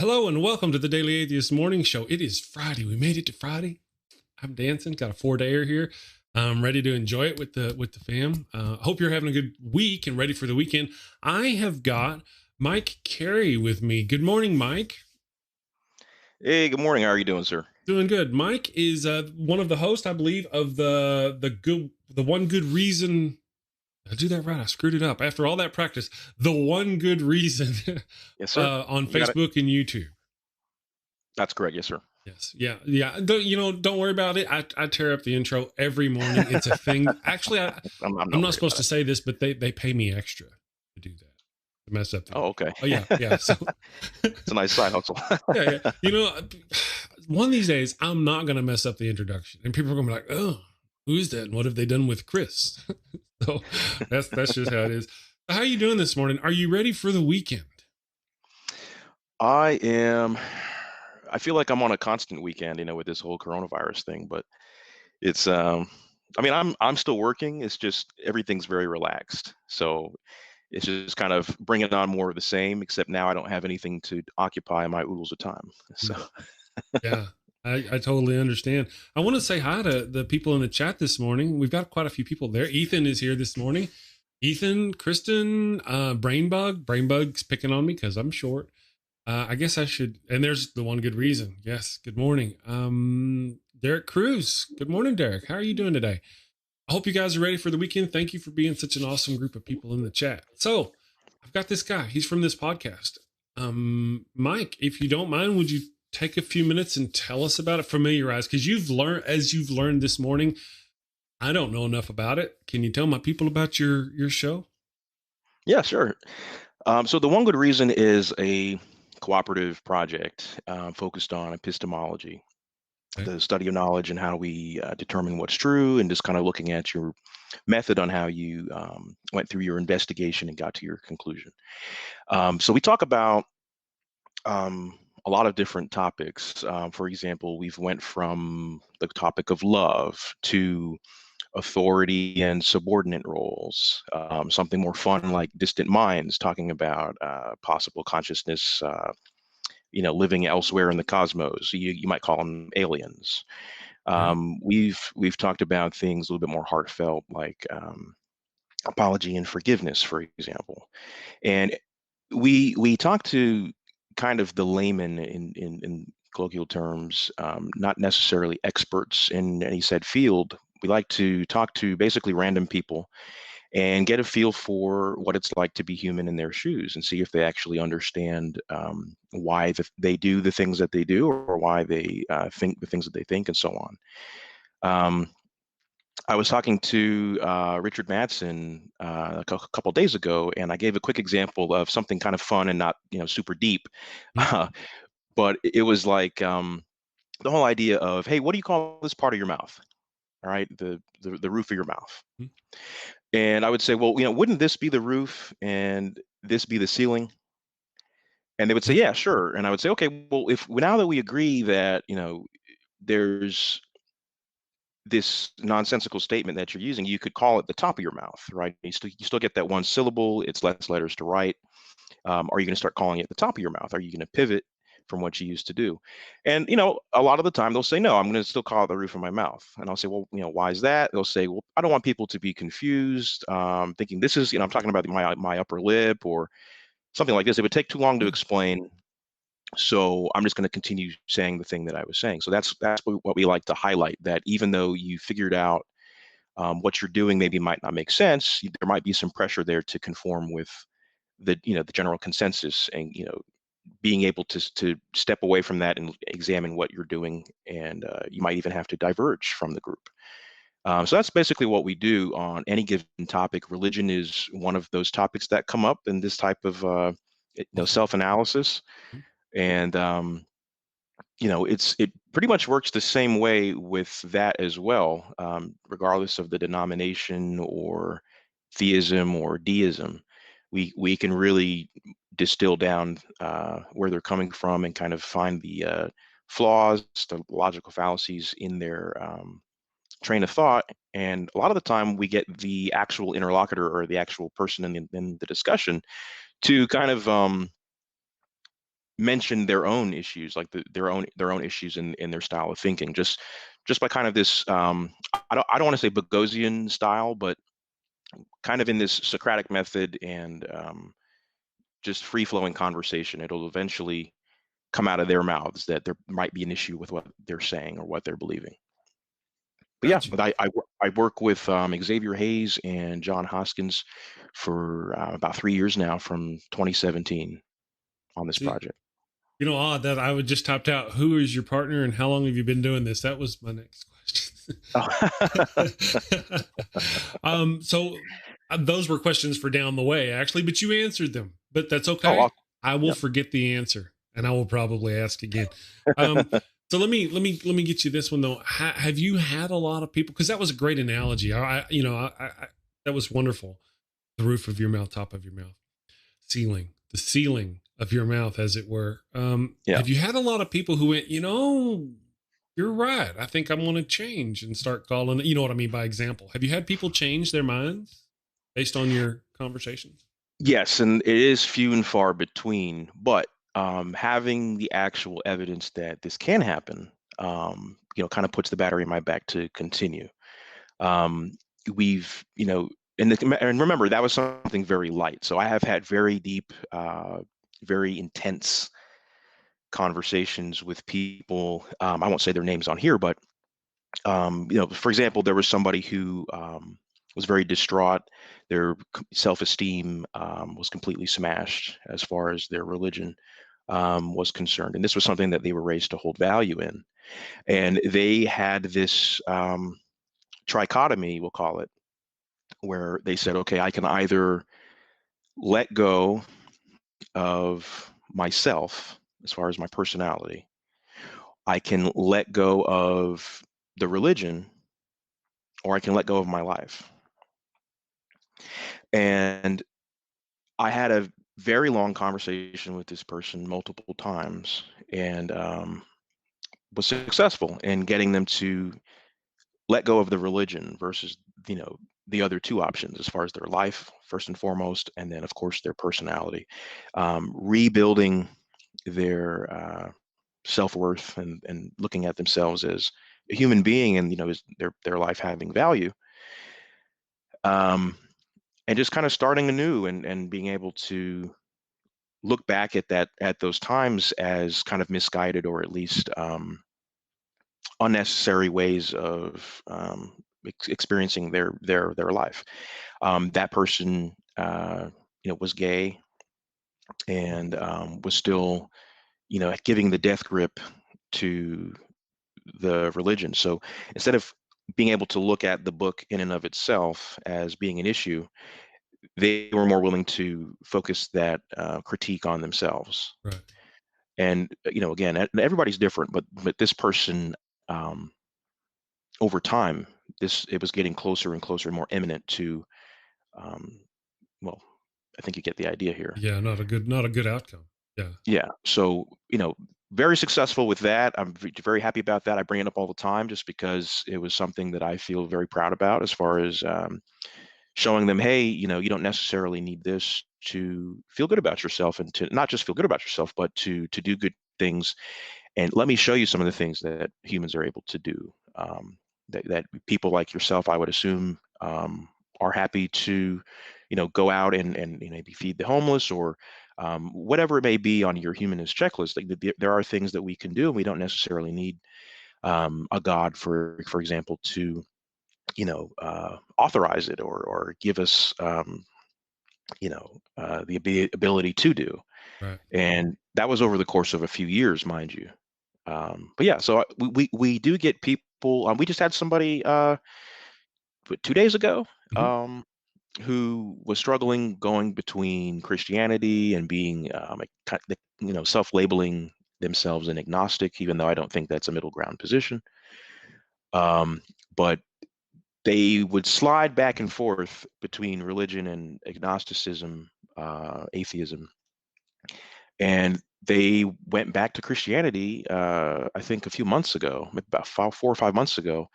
Hello and welcome to the Daily Atheist Morning Show. It is Friday. We made it to Friday. I'm dancing. Got a 4-dayer here. I'm ready to enjoy it with the fam. Hope you're having a good week and ready for the weekend. I have got Mike Carey with me. Good morning, Mike. Hey, good morning. How are you doing, sir? Doing good. Mike is one of the hosts, I believe, of the One Good Reason. Did I do that right? I screwed it up. After all that practice, the One Good Reason Yes, sir. on You got it. Facebook and YouTube. That's correct. Yes, sir. Yes. Yeah. Don't worry about it. I tear up the intro every morning. It's a thing. Actually, I'm I'm not not worried supposed about to it. say this, but they pay me extra to do that, to mess up the Oh, intro. okay. Oh yeah. So It's a nice side hustle. yeah. One of these days I'm not gonna mess up the introduction, and people are gonna be like, "Oh, who's that? And what have they done with Chris?" So that's just how it is. How are you doing this morning? Are you ready for the weekend? I am. I feel like I'm on a constant weekend, with this whole coronavirus thing. But it's. I mean, I'm still working. It's just everything's very relaxed. So it's just kind of bringing on more of the same. Except now I don't have anything to occupy my oodles of time. So Mm. Yeah, I totally understand. I want to say hi to the people in the chat this morning. We've got quite a few people there. Ethan is here this morning. Ethan, Kristen, Brainbug's picking on me because I'm short. I guess I should. And there's the One Good Reason. Yes. Good morning. Derek Cruz. Good morning, Derek. How are you doing today? I hope you guys are ready for the weekend. Thank you for being such an awesome group of people in the chat. So I've got this guy. He's from this podcast. Mike, if you don't mind, would you take a few minutes and tell us about it, familiarize? Because you've learned this morning. I don't know enough about it. Can you tell my people about your show? yeah, sure. So the One Good Reason is a cooperative project focused on epistemology, Okay. the study of knowledge and how we determine what's true, and just kind of looking at your method on how you went through your investigation and got to your conclusion. So we talk about a lot of different topics. For example, we've went from the topic of love to authority and subordinate roles. Something more fun like distant minds, talking about possible consciousness, living elsewhere in the cosmos. You might call them aliens. Okay. We've talked about things a little bit more heartfelt, like apology and forgiveness, for example. And we talk to kind of the layman in colloquial terms, not necessarily experts in any said field. We like to talk to basically random people and get a feel for what it's like to be human in their shoes and see if they actually understand why they do the things that they do, or why they think the things that they think, and so on. Um, I was talking to Richard Madsen couple days ago, and I gave a quick example of something kind of fun and not, super deep. Hmm. Uh, but it was like the whole idea of, hey, what do you call this part of your mouth? All right, the roof of your mouth. And I would say, well, wouldn't this be the roof and this be the ceiling? And they would say, Hmm. yeah, sure. And I would say, okay, well, if now that we agree that, there's this nonsensical statement that you're using, you could call it the top of your mouth, right? You still get that one syllable. It's less letters to write. Are you going to start calling it the top of your mouth? Are you going to pivot from what you used to do? And a lot of the time they'll say, no, I'm going to still call it the roof of my mouth. And I'll say, well, why is that? They'll say, well, I don't want people to be confused, thinking this is, I'm talking about my upper lip or something like this. It would take too long to explain. So I'm just going to continue saying the thing that I was saying. So that's what we like to highlight, that even though you figured out what you're doing maybe might not make sense, there might be some pressure there to conform with the general consensus, and being able to step away from that and examine what you're doing, and you might even have to diverge from the group. So that's basically what we do on any given topic. Religion is one of those topics that come up in this type of self-analysis. And it pretty much works the same way with that as well, regardless of the denomination or theism or deism. We can really distill down where they're coming from and kind of find the flaws, the logical fallacies in their train of thought. And a lot of the time, we get the actual interlocutor or the actual person in the discussion to kind of mention their own issues, like their own issues in their style of thinking, just by kind of this I don't want to say Bogosian style, but kind of in this Socratic method and just free flowing conversation. It'll eventually come out of their mouths that there might be an issue with what they're saying or what they're believing. But yeah, Got you. but I work with Xavier Hayes and John Hoskins for about 3 years now, from 2017, on this See, project. odd that I would just topped out. Who is your partner and how long have you been doing this? That was my next question. Oh, So those were questions for down the way, actually, but you answered them. But that's oh, okay. I will yep. forget the answer, and I will probably ask again. Um, so let me get you this one though. Have you had a lot of people? Because that was a great analogy. That was wonderful. The roof of your mouth, top of your mouth, the ceiling of your mouth, as it were. Yeah. Have you had a lot of people who went, you're right. I think I'm going to change and start calling it. You know what I mean by example. Have you had people change their minds based on your conversations? Yes, and it is few and far between, but having the actual evidence that this can happen, kind of puts the battery in my back to continue. Um, we've, and remember, that was something very light. So I have had very deep, very intense conversations with people. I won't say their names on here, but for example, there was somebody who was very distraught. Their self-esteem was completely smashed as far as their religion was concerned, and this was something that they were raised to hold value in. And they had this trichotomy, we'll call it, where they said, okay, I can either let go of myself as far as my personality, I can let go of the religion, or I can let go of my life. And I had a very long conversation with this person multiple times, and was successful in getting them to let go of the religion versus, the other two options, as far as their life first and foremost, and then of course their personality, rebuilding their self-worth, and looking at themselves as a human being, and is their life having value, um, and just kind of starting anew, and being able to look back at those times as kind of misguided, or at least unnecessary ways of experiencing their life. That person, was gay, and was still, giving the death grip to the religion. So instead of being able to look at the book in and of itself as being an issue, they were more willing to focus that critique on themselves. Right. And again, everybody's different, but this person, um, over time, this it was getting closer and closer and more imminent to, um, well, I think you get the idea here. Yeah. Not a good outcome. Yeah. Yeah. So, very successful with that. I'm very happy about that. I bring it up all the time just because it was something that I feel very proud about, as far as showing them, hey, you don't necessarily need this to feel good about yourself, and to not just feel good about yourself, but to do good things. And let me show you some of the things that humans are able to do. That people like yourself, I would assume, are happy to, go out and maybe feed the homeless, or whatever it may be on your humanist checklist. Like, there are things that we can do, and we don't necessarily need a God, for example, to authorize it, or give us the ability to do. Right. And that was over the course of a few years, mind you. But yeah, so we do get people. We just had somebody 2 days ago, Hmm. who was struggling going between Christianity and being self-labeling themselves an agnostic, even though I don't think that's a middle ground position. But they would slide back and forth between religion and agnosticism, atheism, and they went back to Christianity. I think a few months ago, about 4 or 5 months ago.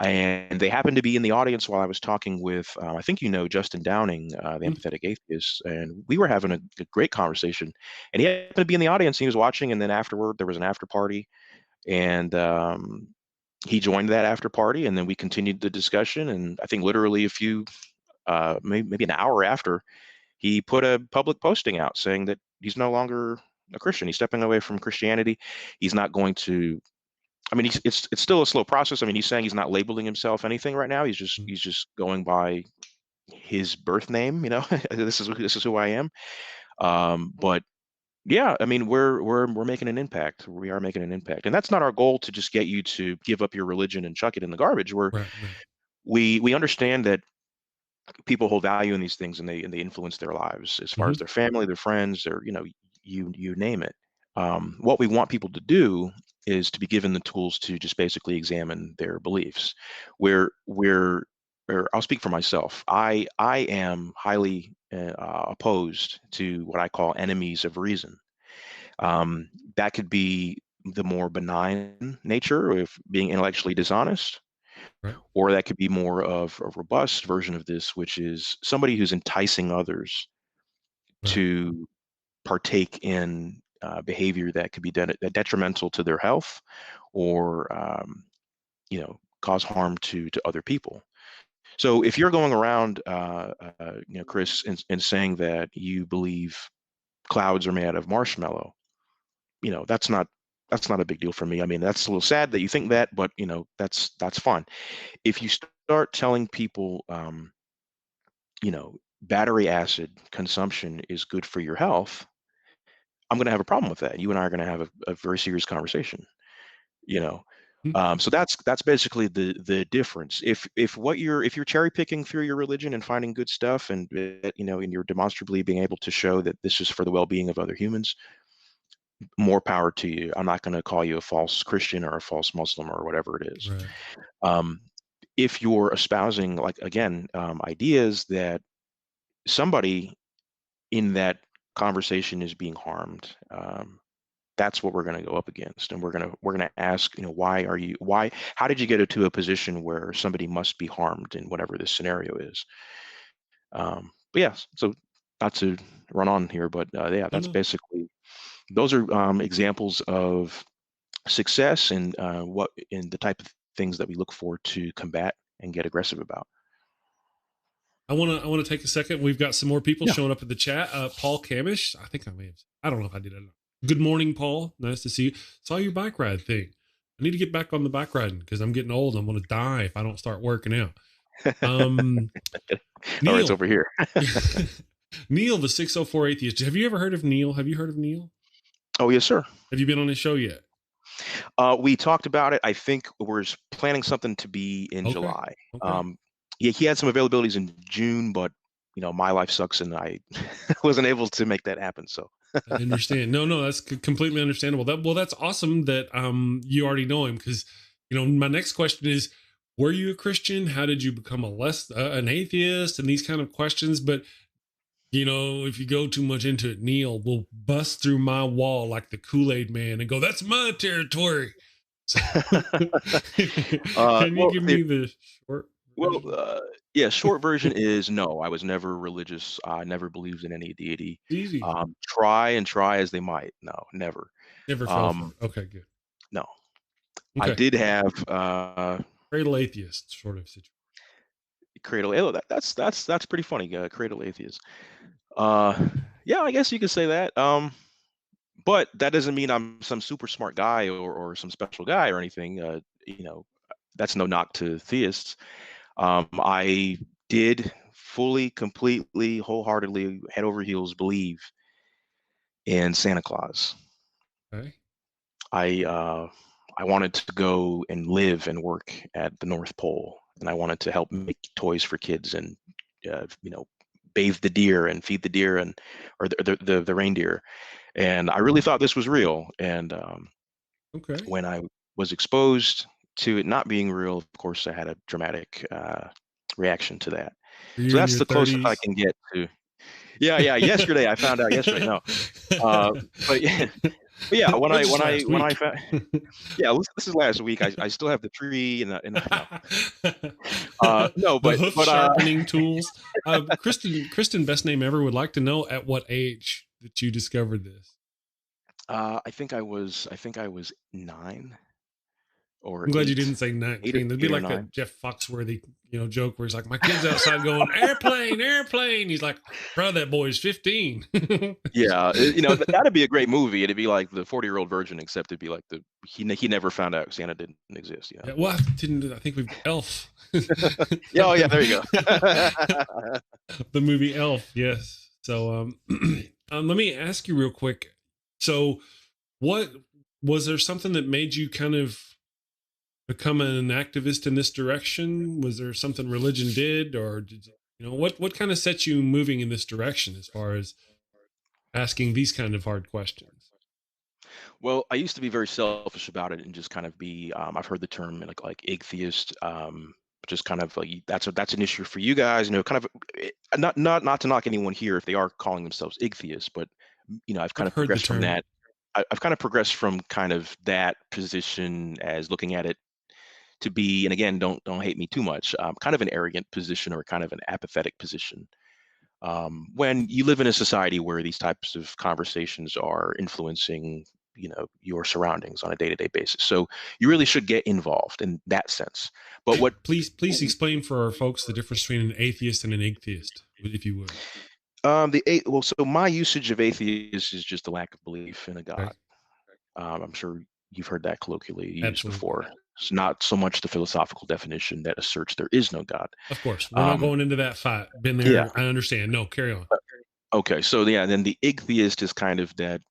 And they happened to be in the audience while I was talking with, I think Justin Downing, the Mm. empathetic atheist, and we were having a great conversation. And he happened to be in the audience. And he was watching, and then afterward there was an after party, and he joined that after party, and then we continued the discussion. And I think literally a few, maybe an hour after, he put a public posting out saying that he's no longer a Christian. He's stepping away from Christianity. He's not going to. I mean, it's still a slow process. I mean, he's saying he's not labeling himself anything right now. Mm. He's just going by his birth name. This is who I am. But yeah, I mean, we're making an impact. We are making an impact, and that's not our goal to just get you to give up your religion and chuck it in the garbage. Right, right. We understand that people hold value in these things, and they influence their lives as far as Hmm. their family, their friends, or you name it. What we want people to do is to be given the tools to just basically examine their beliefs. We're or I'll speak for myself. I am highly opposed to what I call enemies of reason. That could be the more benign nature of being intellectually dishonest, Right, or that could be more of a robust version of this, which is somebody who's enticing others right, to partake in behavior that could be detrimental to their health, or cause harm to other people. So if you're going around, Chris, and saying that you believe clouds are made of marshmallow, that's not a big deal for me. I mean, that's a little sad that you think that, but that's fine. If you start telling people, battery acid consumption is good for your health, I'm going to have a problem with that. You and I are going to have a very serious conversation. You know, mm, so that's basically the difference. If you're cherry picking through your religion and finding good stuff, and and you're demonstrably being able to show that this is for the well-being of other humans, more power to you. I'm not going to call you a false Christian or a false Muslim or whatever it is. right. Um, if you're espousing, like, again, ideas that somebody in that conversation is being harmed, that's what we're going to go up against, and we're going to ask, how did you get it to a position where somebody must be harmed in whatever this scenario is? But yes, so not to run on here, but yeah, No, that's no. basically, those are examples of success, and what in the type of things that we look for to combat and get aggressive about. I wanna take a second. We've got some more people Yeah. showing up in the chat. Paul Camish, I think I may have. I don't know if I did it. Good morning, Paul. Nice to see you. Saw your bike ride thing. I need to get back on the bike riding because I'm getting old. I'm gonna die if I don't start working out. Um, All right, it's Neil, over here. Neil, the 604 atheist. Have you ever heard of Neil? Have you heard of Neil? Oh, yes, sir. Have you been on his show yet? We talked about it. I think we're planning something to be in Okay. July. Okay. Yeah, he had some availabilities in June, but my life sucks, and I wasn't able to make that happen. So I understand. No, no, that's completely understandable. That's awesome that you already know him, because my next question is, were you a Christian? How did you become an atheist, and these kind of questions? But if you go too much into it, Neil will bust through my wall like the Kool-Aid man and go, "That's my territory." So, can you well, give me the short well, version? yeah. Short version is no. I was never religious. I never believed in any deity. Easy. Try and try as they might. No, never. Never fell for Um, it. Okay, good. no. I Okay. did have Cradle atheist sort of situation. cradle. Oh, that's pretty funny. Cradle atheist. Uh, yeah, I guess you could say that. But that doesn't mean I'm some super smart guy, or some special guy or anything. That's no knock to theists. I did fully, completely, wholeheartedly, head over heels believe in Santa Claus. Okay. I wanted to go and live and work at the North Pole, and I wanted to help make toys for kids, and uh, you know bathe the deer and feed the deer, and or the reindeer. And I really thought this was real. And Okay. when I was exposed to it not being real, of course, I had a dramatic reaction to that. So You're in that's your the closest I 30s. can get to. Yeah, yeah. Yesterday, I found out yesterday. No, but yeah. But yeah, when Or I just when I last when I week. found, yeah, this is last week. I still have the tree and no, no, The but hoof sharpening tools. Kristen, best name ever, would like to know at what age that you discovered this. I think I was 9 or I'm glad you 8, didn't say 8 or 19. That'd be 8 or like that 9. Jeff Foxworthy, joke where he's like, my kid's outside going, airplane, airplane. He's like, bro, that boy's 15. Yeah, that'd be a great movie. It'd be like the 40-year-old virgin, except it'd be like he never found out Santa didn't exist. Yeah, well, I think we've Elf. Yeah, oh yeah, there you go. The movie Elf, yes. So let me ask you real quick. So what was there something that made you kind of become an activist in this direction? Was there something religion did, or did what kind of set you moving in this direction as far as asking these kind of hard questions? Well, I used to be very selfish about it and just kind of be. I've heard the term like atheist. Just kind of like that's an issue for you guys. Kind of not to knock anyone here if they are calling themselves atheists, but I've kind I've of heard the progressed from term. that. I've kind of progressed from kind of that position as looking at it to be, and again, don't hate me too much, kind of an arrogant position or kind of an apathetic position. When you live in a society where these types of conversations are influencing, your surroundings on a day-to-day basis, so you really should get involved in that sense. But what Please explain for our folks the difference between an atheist and an atheist, if you would. well, so my usage of atheist is just a lack of belief in a Okay, God. I'm sure you've heard that colloquially used absolutely. before. It's not so much the philosophical definition that asserts there is no God. Of course, we're not Um, going into that fight. Been yeah. there. I understand. No, carry on. Okay. So yeah, then the atheist is kind of that.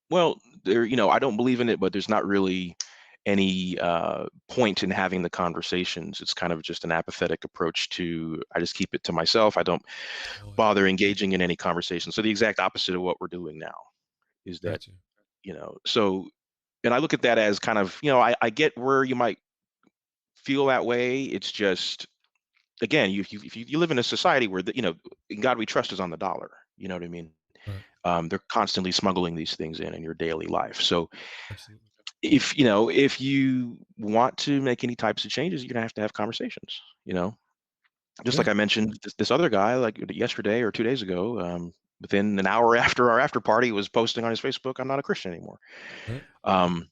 Well, I don't believe in it, but there's not really any point in having the conversations. It's kind of just an apathetic approach to. I just keep it to myself. I don't Oh, yeah. bother engaging in any conversation. So the exact opposite of what we're doing now is that, Gotcha. so, and I look at that as kind of, I get where you might feel that way. It's just, again, if you live in a society where in God we trust is on the dollar. You know what I mean? Right. They're constantly smuggling these things in your daily life. So Absolutely. if you want to make any types of changes, you're gonna have to have conversations. Just Yeah. like I mentioned, this other guy, like yesterday or 2 days ago, within an hour after our after party, was posting on his Facebook, "I'm not a Christian anymore." Right. Um,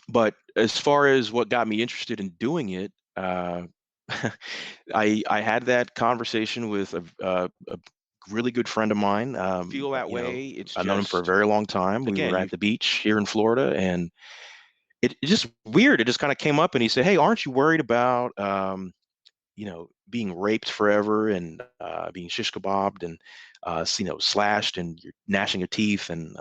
but as far as what got me interested in doing it, I had that conversation with a really good friend of mine. Feel that way. I've known him for a very long time. We were at the beach here in Florida, and it's just weird. It just kind of came up, and he said, "Hey, aren't you worried about being raped forever and being shish kebabbed and slashed and you're gnashing your teeth and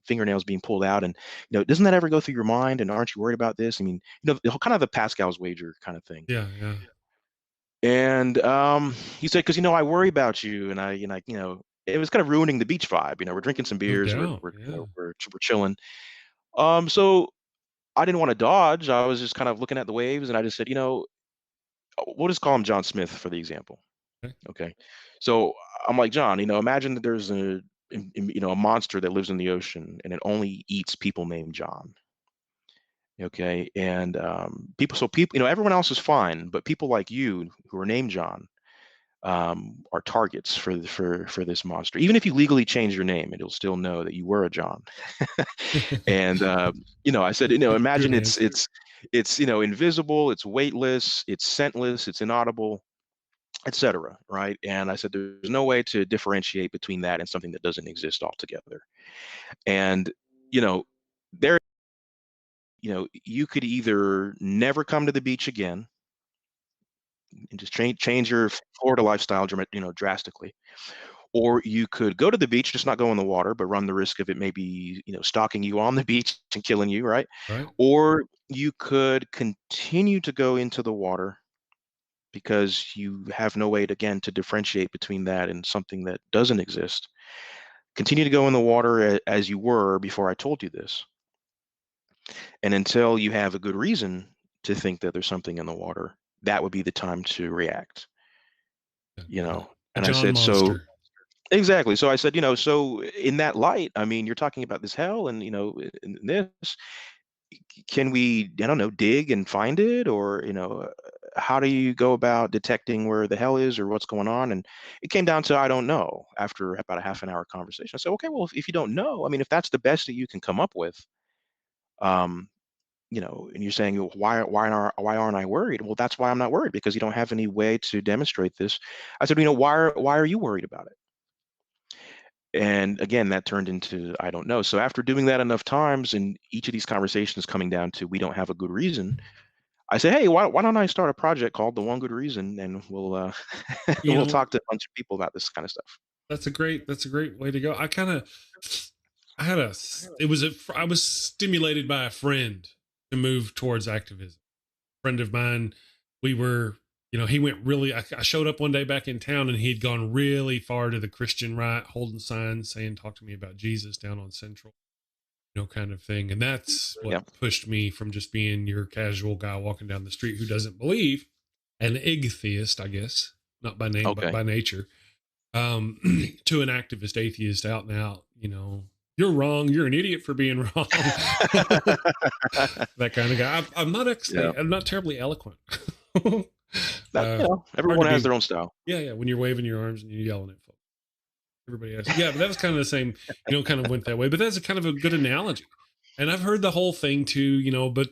fingernails being pulled out, and doesn't that ever go through your mind? And aren't you worried about this? I mean, the whole kind of the Pascal's wager kind of thing." Yeah. Yeah. And he said, "Because I worry about you, and it was kind of ruining the beach vibe. We're drinking some No beers, we're doubt. we're you Yeah. know, we're chilling. So I didn't want to dodge. I was just kind of looking at the waves, and I just said, we'll just call him John Smith for the example. Okay. Okay. So I'm like, John, imagine that there's a monster that lives in the ocean and it only eats people named John. Okay. And people, everyone else is fine, but people like you who are named John are targets for this monster. Even if you legally change your name, it'll still know that you were a John." And I said, Good imagine it's answer. it's it's invisible, it's weightless, it's scentless, it's inaudible, etc. Right? And I said, there's no way to differentiate between that and something that doesn't exist altogether. And you know, there, you could either never come to the beach again and just change your Florida lifestyle, drastically, or you could go to the beach, just not go in the water, but run the risk of it maybe, stalking you on the beach and killing you, right? Right. Or you could continue to go into the water because you have no way to, again, to differentiate between that and something that doesn't exist. Continue to go in the water as you were before I told you this. And until you have a good reason to think that there's something in the water, that would be the time to react, Yeah, you got it. know. A And I John said, so monster. Exactly. So I said, so in that light, I mean, you're talking about this hell and, in this, can we, I don't know, dig and find it? Or, how do you go about detecting where the hell is or what's going on? And it came down to, I don't know, after about a half an hour conversation. I said, okay, well, if you don't know, I mean, if that's the best that you can come up with, um, and you're saying, "Well, why aren't I worried?" Well, that's why I'm not worried, because you don't have any way to demonstrate this. I said, why are you worried about it? And again, that turned into, I don't know. So after doing that enough times, and each of these conversations coming down to, we don't have a good reason, I say, hey, why don't I start a project called The One Good Reason, and we'll You we'll know, talk to a bunch of people about this kind of stuff. that's a great way to go. I had a, I was stimulated by a friend to move towards activism. A friend of mine, we were, he went really, I showed up one day back in town and he'd gone really far to the Christian right, holding signs saying, talk to me about Jesus down on Central, kind of thing. And that's what Yeah. pushed me from just being your casual guy walking down the street who doesn't believe, an atheist, I guess, not by name, but Okay. by nature, to an activist atheist out and out, you're wrong. You're an idiot for being wrong. That kind of guy. I'm not Yeah. actually, I'm not terribly eloquent. That, Hard to everyone has be. their own style. Yeah. Yeah. When you're waving your arms and you're yelling at folks, everybody else. Yeah. But that was kind of the same, kind of went that way, but that's a kind of a good analogy. And I've heard the whole thing too, but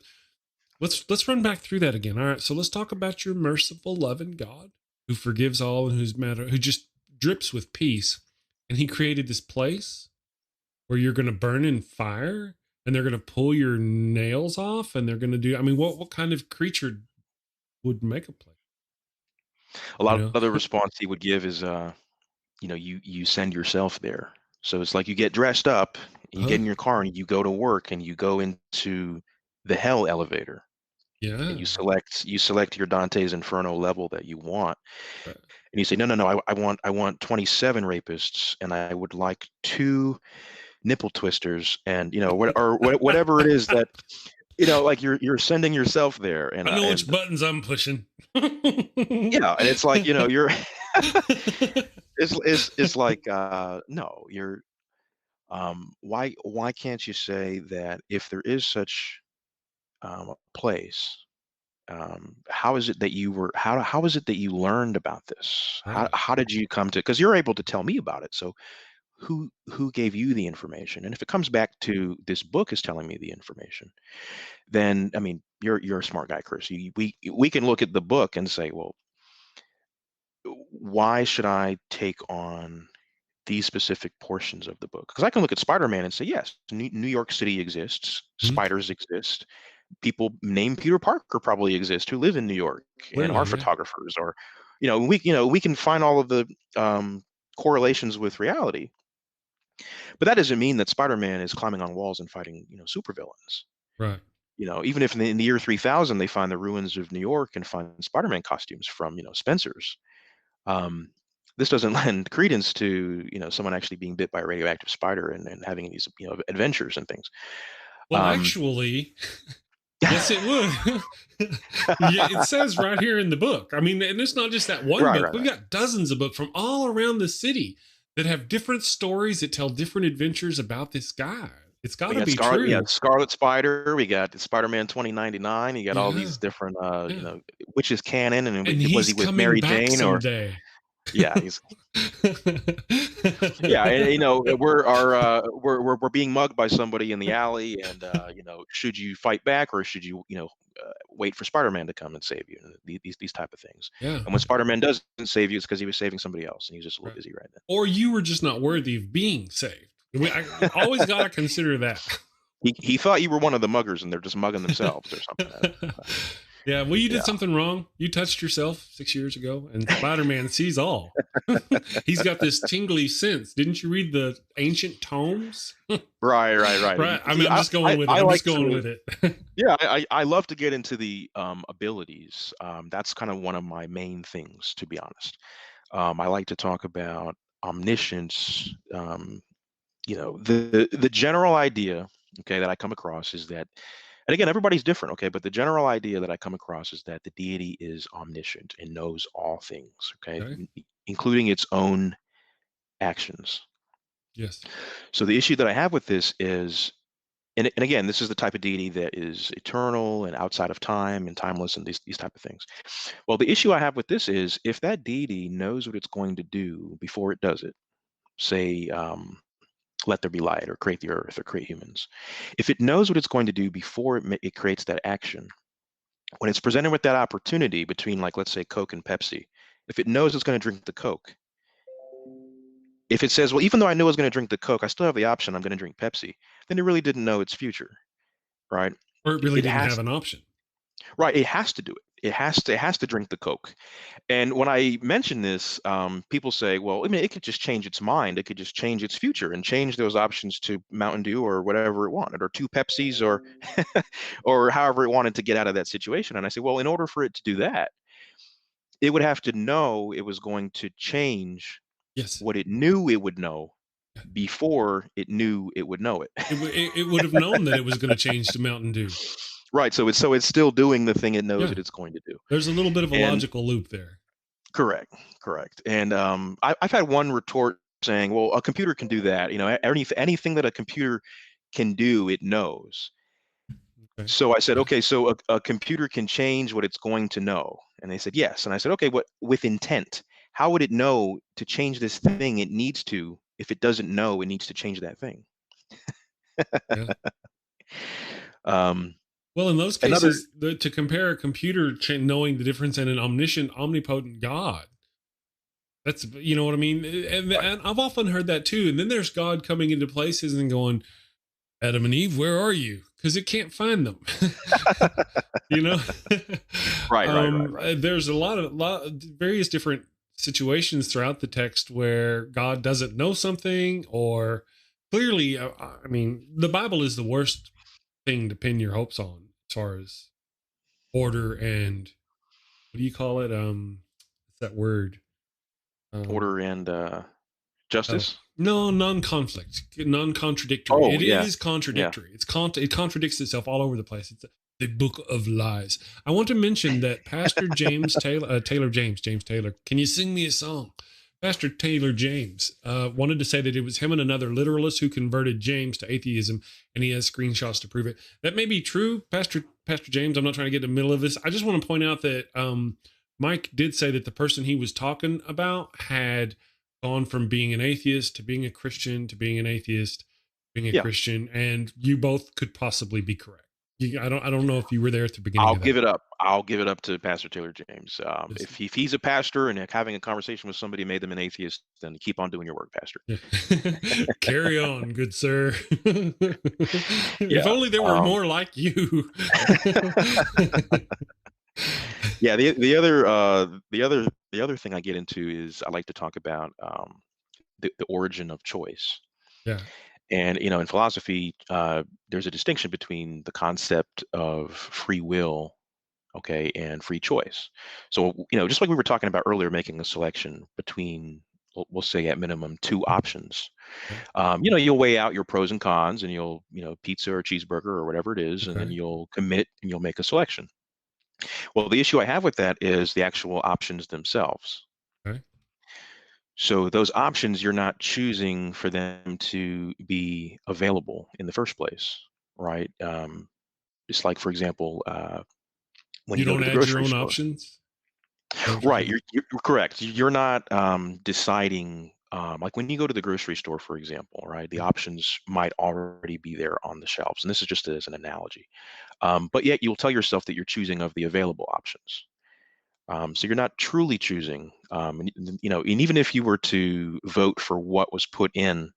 let's run back through that again. All right. So let's talk about your merciful, loving God who forgives all and who just drips with peace. And he created this place where you're going to burn in fire and they're going to pull your nails off and they're going to do, I mean, what kind of creature would make a place, A you lot know? of the response he would give is, you send yourself there. So it's like you get dressed up, and you Huh? get in your car, and you go to work, and you go into the hell elevator, and Yeah. you select your Dante's Inferno level that you want, Right. and you say, no, no, no, I want 27 rapists, and I would like two nipple twisters, and whatever it is that, like you're sending yourself there, I know which buttons I'm pushing. and it's like, you're it's like, no, you're, why can't you say that if there is such, a place, how is it that how is it that you learned about this? how Right. how did you come to, because you're able to tell me about it, so who gave you the information? And if it comes back to this book is telling me the information, then I mean, you're a smart guy, Chris. We can look at the book and say, well, why should I take on these specific portions of the book? Because I can look at Spider-Man and say, yes, New York City exists, Mhm. spiders exist, people named Peter Parker probably exist who live in New York and are Clearly, yeah. photographers, or we can find all of the, correlations with reality, but that doesn't mean that Spider-Man is climbing on walls and fighting, supervillains. Right. Even if in the year 3000 they find the ruins of New York and find Spider-Man costumes from, Spencer's, um, this doesn't lend credence to, someone actually being bit by a radioactive spider and having these, adventures and things. Well, Um, actually, yes, it would. Yeah, it says right here in the book. I mean, and it's not just that one right, book. right, We've right. got dozens of books from all around the city that have different stories that tell different adventures about this guy. It's got We to got be Scarlet, true. Scarlet Spider. We got Spider-Man 2099. You got all Yeah. these different, Yeah. which is canon, and And was he he's with coming Mary back Jane, or someday. yeah, he's yeah, and, we're being mugged by somebody in the alley, and should you fight back, or should you wait for Spider-Man to come and save you? And these type of things. Yeah. And when Spider-Man doesn't save you, it's because he was saving somebody else, and he's just a little Right. busy right then. Or you were just not worthy of being saved. I always got to consider that. He thought you were one of the muggers, and they're just mugging themselves or something. Yeah, well, you did Yeah. something wrong. You touched yourself 6 years ago, and Spider-Man sees all. He's got this tingly sense. Didn't you read the ancient tomes? Right, right, right. Right. I mean, See, I'm just going with it. I I'm like just going to, with it. yeah, I love to get into the, abilities. That's kind of one of my main things, to be honest. I like to talk about omniscience. The general idea, okay, that I come across is that, and again, everybody's different, okay, but the general idea that I come across is that the deity is omniscient and knows all things, okay, Okay. including its own actions. Yes. So the issue that I have with this is, and again, this is the type of deity that is eternal and outside of time and timeless and these type of things. Well, the issue I have with this is if that deity knows what it's going to do before it does it, say, let there be light or create the earth or create humans. If it knows what it's going to do before it creates that action, when it's presented with that opportunity between, like, let's say Coke and Pepsi, if it knows it's going to drink the Coke, if it says, well, even though I knew I was going to drink the Coke, I still have the option, I'm going to drink Pepsi, then it really didn't know its future, right? Or it really It didn't has, have an option. right, it has to do it. It has to drink the Coke. And when I mention this, people say, well, I mean, it could just change its mind. It could just change its future and change those options to Mountain Dew or whatever it wanted, or two Pepsis, or or however it wanted to get out of that situation. And I say, well, in order for it to do that, it would have to know it was going to change Yes. what it knew it would know before it knew it would know it. It would have known that it was going to change to Mountain Dew. Right. So it's still doing the thing it knows Yeah. that it's going to do. There's a little bit of a And logical loop there. correct. And I've had one retort saying, well, a computer can do that. Anything that a computer can do, it knows. Okay. So I said, Yeah. okay, so a computer can change what it's going to know. And they said, yes. And I said, okay, what with intent? How would it know to change this thing it needs to if it doesn't know it needs to change that thing? Yeah. Um, Well, in those another, cases, to compare a computer knowing the difference in an omniscient, omnipotent God, that's, you know what I mean? right. And I've often heard that too. And then there's God coming into places and going, Adam and Eve, where are you? Because it can't find them. you know? Right. There's a lot of various different situations throughout the text where God doesn't know something, or clearly, I mean, the Bible is the worst thing to pin your hopes on as far as order and what do you call it? What's that word? Um, Order and oh, justice. no, non-conflict, non-contradictory. Oh It yeah, is yeah. contradictory. It contradicts itself all over the place. It's the book of lies. I want to mention that Pastor James Taylor, James Taylor. Can you sing me a song? Pastor Taylor James wanted to say that it was him and another literalist who converted James to atheism, and he has screenshots to prove it. That may be true, Pastor James. I'm not trying to get in the middle of this. I just want to point out that Mike did say that the person he was talking about had gone from being an atheist to being a Christian to being an atheist, being a Yeah. Christian, and you both could possibly be correct. I don't know if you were there at the beginning I'll of give that. it up. I'll give it up to Pastor Taylor James. Yes. If he's a pastor and having a conversation with somebody made them an atheist, then keep on doing your work, Pastor. Yeah. Carry on, good sir. If Yeah. only there were more like you. Yeah. The other thing I get into is I like to talk about the origin of choice. Yeah. And in philosophy, there's a distinction between the concept of free will, okay, and free choice. So, just like we were talking about earlier, making a selection between, we'll say at minimum, two options. Okay. You'll weigh out your pros and cons, and you'll, pizza or cheeseburger or whatever it is, and then Okay. you'll commit and you'll make a selection. Well, the issue I have with that is the actual options themselves. Okay. So those options, you're not choosing for them to be available in the first place, right? Just like, for example, when You you go don't to the add your grocery own store. options? Is that what you're Right, saying? you're correct. You're not deciding, like when you go to the grocery store, for example, right? The Yeah. options might already be there on the shelves, and this is just as an analogy. But yet you'll tell yourself that you're choosing of the available options. So you're not truly choosing, and even if you were to vote for what was put in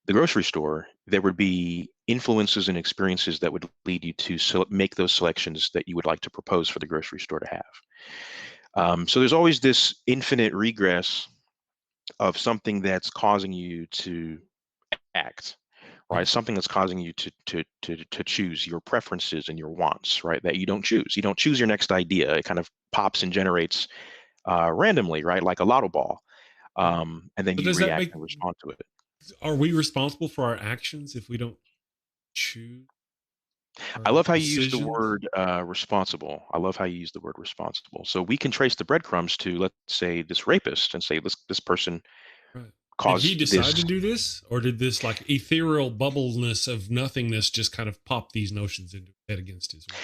the grocery store, there would be influences and experiences that would lead you to make those selections that you would like to propose for the grocery store to have. So there's always this infinite regress of something that's causing you to act, Yeah. right? Something that's causing you to choose your preferences and your wants, right? That you don't choose. You don't choose your next idea. It kind of pops and generates randomly, right? Like a lotto ball. Yeah. And then So you does that react make, and respond to it. are we responsible for our actions if we don't choose I our love how you use the decisions? word responsible. I love how you use the word responsible. So we can trace the breadcrumbs to, let's say, this rapist and say this person Right. Did he caused decide this. to do this, or did this like ethereal bubbleness of nothingness just kind of pop these notions into his head against his will?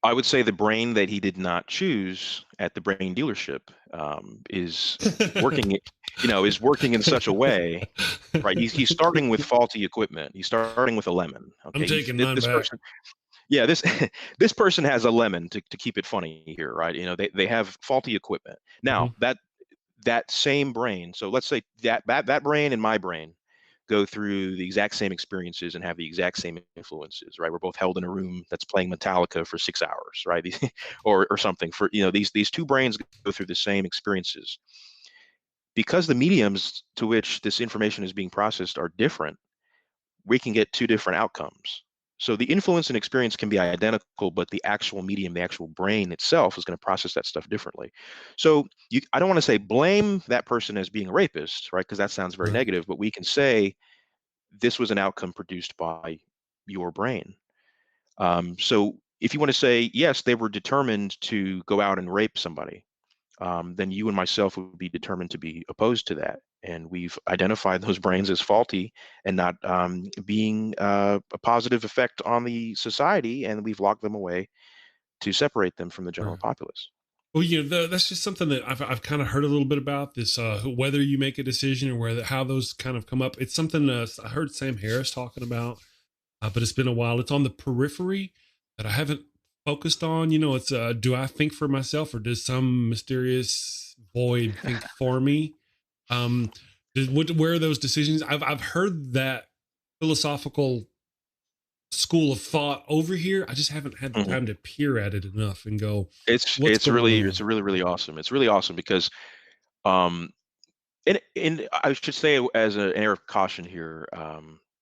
I would say the brain that he did not choose at the brain dealership is working, is working in such a way, right? He's starting with faulty equipment. He's starting with a lemon. I'm Okay, taking mine this back. person, yeah, this this person has a lemon to keep it funny here, right? They have faulty equipment. Now Hmm. that same brain. So let's say that brain and my brain go through the exact same experiences and have the exact same influences, right? We're both held in a room that's playing Metallica for 6 hours, right? or something. For these two brains go through the same experiences. Because the mediums to which this information is being processed are different, we can get two different outcomes. So the influence and experience can be identical, but the actual medium, the actual brain itself, is going to process that stuff differently. So I don't want to say blame that person as being a rapist, right? Because that sounds very Right. negative, but we can say this was an outcome produced by your brain. So if you want to say, yes, they were determined to go out and rape somebody, then you and myself would be determined to be opposed to that. And we've identified those brains as faulty and not being a positive effect on the society, and we've locked them away to separate them from the general Right. populace. Well, that's just something that I've kind of heard a little bit about this. Whether you make a decision or whether how those kind of come up, it's something I heard Sam Harris talking about, but it's been a while. It's on the periphery that I haven't focused on. It's do I think for myself or does some mysterious void think for me? Um, where are those decisions? I've heard that philosophical school of thought over here. I just haven't had the Mhm. time to peer at it enough and go, It's what's it's going really it's on? really really awesome. It's really awesome because um, and I should say as an air of caution here,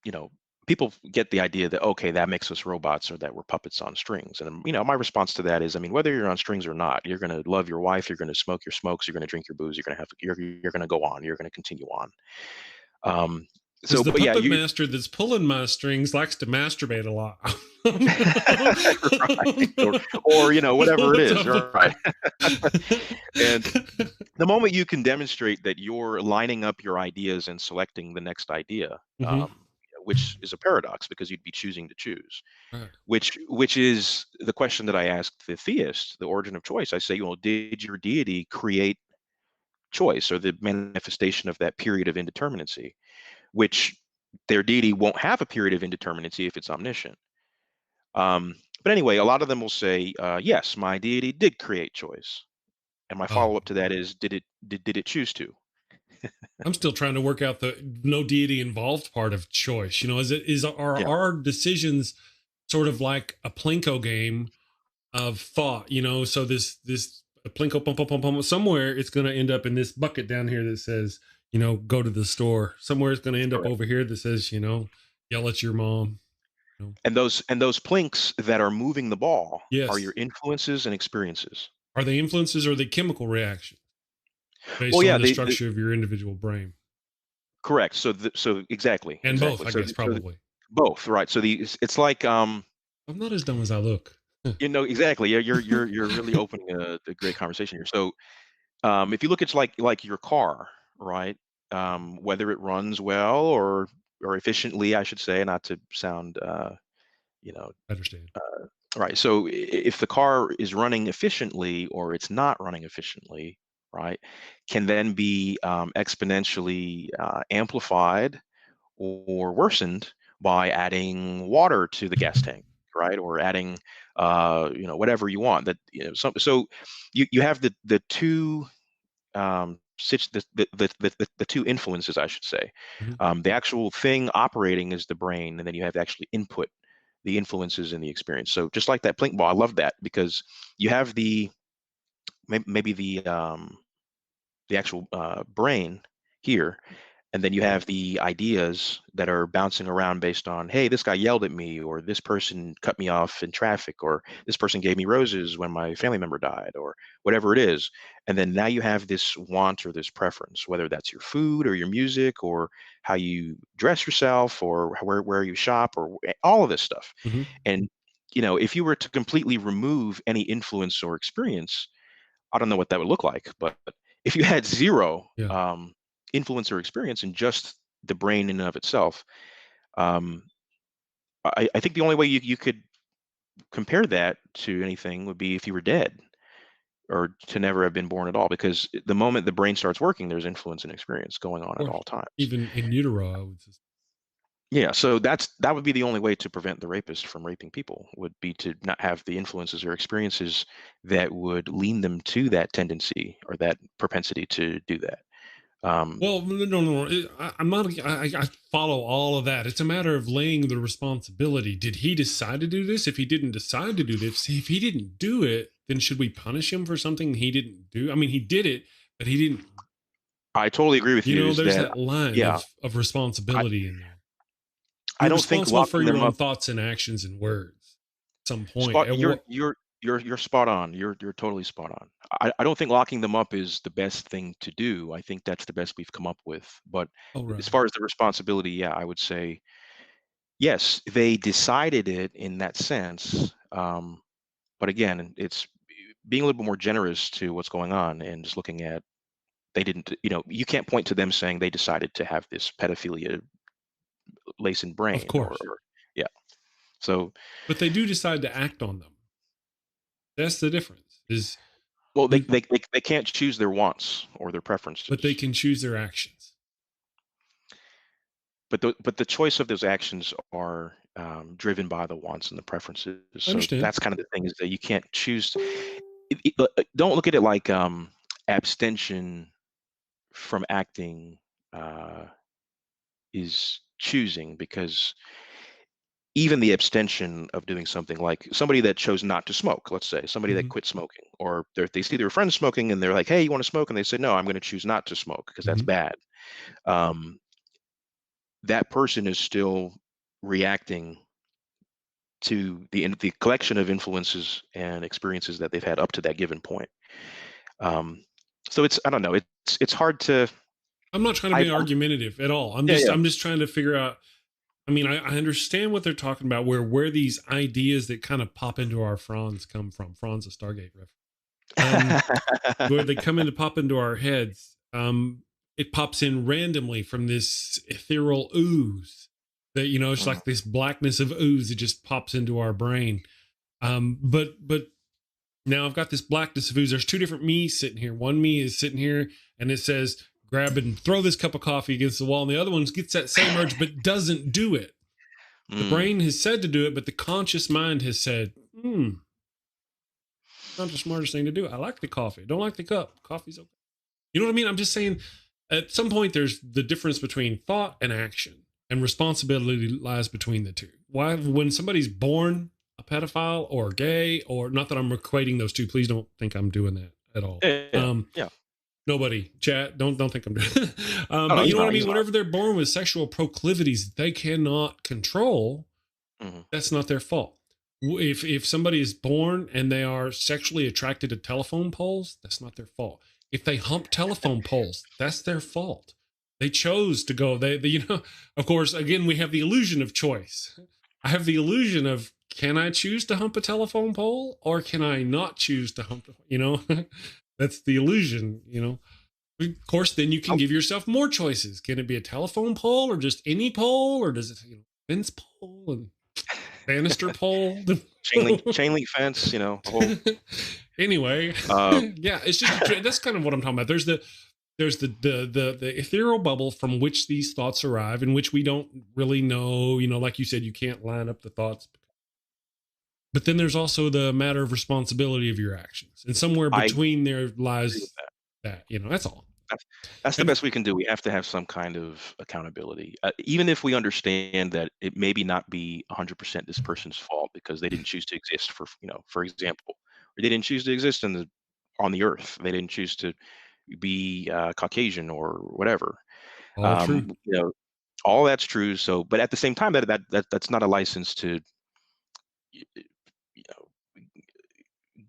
you know, people get the idea that okay, that makes us robots or that we're puppets on strings. And my response to that is, I mean, whether you're on strings or not, you're going to love your wife, you're going to smoke your smokes, you're going to drink your booze, you're going to go on, you're going to continue on. Um, Because so, the but yeah, puppet you master that's pulling my strings likes to masturbate a lot. right, or whatever it What's is, up right? there? And the moment you can demonstrate that you're lining up your ideas and selecting the next idea, Hmm. which is a paradox because you'd be choosing to choose, Right. which is the question that I asked the theist, the origin of choice. I say, did your deity create choice or the manifestation of that period of indeterminacy, which their deity won't have a period of indeterminacy if it's omniscient. But anyway, a lot of them will say, yes, my deity did create choice. And my Oh, follow-up to that is, did it choose to? I'm still trying to work out the no deity involved part of choice. Are Yeah, our decisions sort of like a Plinko game of thought? So this Plinko pump pump pump pump somewhere it's going to end up in this bucket down here that says go to the store. Somewhere it's going to end up correct. over here that says yell at your mom. You know? And those plinks that are moving the ball are your Yes. influences and experiences. Are they influences or the chemical reaction Well, based yeah, on the structure of your individual brain? correct. So exactly, And both, exactly. I guess, probably. Both, right? So it's like I'm not as dumb as I look. exactly. Yeah, you're really opening a great conversation here. So if you look at like your car, right? Whether it runs well or efficiently, I should say, not to sound you know I understand. right. So if the car is running efficiently or it's not running efficiently, right, can then be exponentially amplified or worsened by adding water to the gas tank, right, or adding whatever you want. So you have the two the two influences, I should say. Mhm. The actual thing operating is the brain, and then you have to actually input the influences in the experience. So just like that plink ball, I love that because you have maybe the actual brain here, and then you have the ideas that are bouncing around based on, hey, this guy yelled at me, or this person cut me off in traffic, or this person gave me roses when my family member died, or whatever it is. And then now you have this want or this preference, whether that's your food or your music or how you dress yourself or where you shop or all of this stuff. Mhm. And if you were to completely remove any influence or experience, I don't know what that would look like, but if you had zero, Yeah. influence or experience in just the brain in and of itself. Um, I think the only way you could compare that to anything would be if you were dead or to never have been born at all, because the moment the brain starts working, there's influence and experience going on at Or all times. even in utero, I would just, Yeah, so that would be the only way to prevent the rapist from raping people, would be to not have the influences or experiences that would lean them to that tendency or that propensity to do that. Um, well, no. I'm not, I follow all of that. It's a matter of laying the responsibility. Did he decide to do this? If he didn't decide to do this, if he didn't do it, then should we punish him for something he didn't do? I mean, he did it, but he didn't, I totally agree with you. Is there's that that line yeah? of I responsibility in there. I You're don't think responsible for locking your them own up. thoughts and actions and words at some point. Spot And what, you're spot on. You're totally spot on. I don't think locking them up is the best thing to do. I think that's the best we've come up with. But oh, right. as far as the responsibility, yeah, I would say yes, they decided it in that sense. But again, it's being a little bit more generous to what's going on and just looking at they didn't, you can't point to them saying they decided to have this pedophilia lacing Of brain or, course. or yeah. So But they do decide to act on them. That's the difference. Is well, they can't choose their wants or their but they preferences. can choose their actions. But the choice of those actions are driven by the wants and the preferences. I So understand. that's kind of the thing, is that you can't choose. Don't look at it like abstention from acting uh, is choosing, because even the abstention of doing something, like somebody that chose not to smoke, let's say somebody that Hmm. quit smoking, or they see their friends smoking and they're like, hey, you want to smoke? And they say, no, I'm going to choose not to smoke because that's Hmm. bad. Um, that person is still reacting to the collection of influences and experiences that they've had up to that given point. Um, so it's, I don't know, it's hard to. I'm not trying to I be argumentative at all. I'm Yeah, just yeah. I'm just trying to figure out. I mean, I understand what they're talking about, where these ideas that kind of pop into our fronds come from. Franz, a Stargate riff. Where they come in to pop into our heads. It pops in randomly from this ethereal ooze that, it's Mhm. like this blackness of ooze that just pops into our brain. But now I've got this blackness of ooze. There's two different me's sitting here. One me is sitting here and it says, grab and throw this cup of coffee against the wall. And the other one gets that same urge, but doesn't do it. The Mm. brain has said to do it, but the conscious mind has said, not the smartest thing to do. I like the coffee. Don't like the cup. Coffee's okay. You know what I mean? I'm just saying at some point there's the difference between thought and action, and responsibility lies between the two. Why, when somebody's born a pedophile or gay, or not that I'm equating those two, please don't think I'm doing that at all. Yeah, yeah, yeah. Nobody chat. Don't think I'm doing. No, no, But you he's know what I not. mean. He's not. Whenever they're born with sexual proclivities they cannot control, Mhm. that's not their fault. If somebody is born and they are sexually attracted to telephone poles, that's not their fault. If they hump telephone poles, that's their fault. They chose to go. They of course, again, we have the illusion of choice. I have the illusion of, can I choose to hump a telephone pole or can I not choose to hump? That's the illusion. Of course, then you can Um, give yourself more choices. Can it be a telephone pole or just any pole, or does it, fence pole and banister pole? chain link fence. The whole. Anyway, Uh, yeah, it's just that's kind of what I'm talking about. There's the ethereal bubble from which these thoughts arrive, in which we don't really know. Like you said, you can't line up the thoughts. But then there's also the matter of responsibility of your actions, and somewhere I between there agree with lies that. that. That's all. That's the And best we can do. We have to have some kind of accountability, even if we understand that it maybe not be 100% this person's fault because they didn't choose to exist. For example, or they didn't choose to exist on the earth. They didn't choose to be Caucasian or whatever. all true. Um, you know, all that's true. So, but at the same time, that's not a license to you know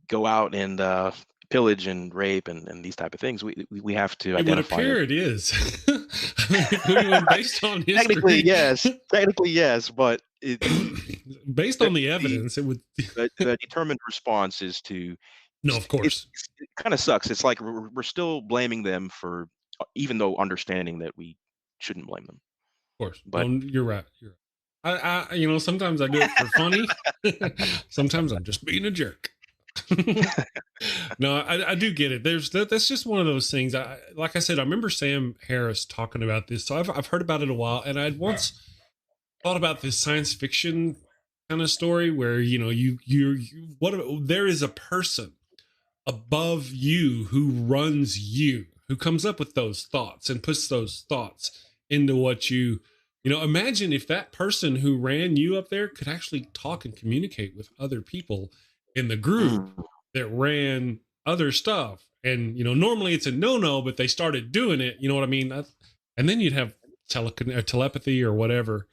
go out and pillage and rape and these type of things. We have to It would identify it. appear it is. I mean, if we went based on Technically, history, yes. Technically, yes. But based the on the the, evidence, it would. the determined response is to. No, of course. It kind of sucks. It's like we're still blaming them for even though understanding that we shouldn't blame them. Of course. But No, you're right. You're right. Sometimes I do it for funny. Sometimes I'm just being a jerk. No, I do get it. That's just one of those things. Like I said, I remember Sam Harris talking about this. So I've heard about it a while, and I'd once thought about this science fiction kind of story where there is a person above you who runs you, who comes up with those thoughts and puts those thoughts into what imagine if that person who ran you up there could actually talk and communicate with other people in the group mm, that ran other stuff. And, normally it's a no, but they started doing it. You know what I mean? And then you'd have telepathy or whatever.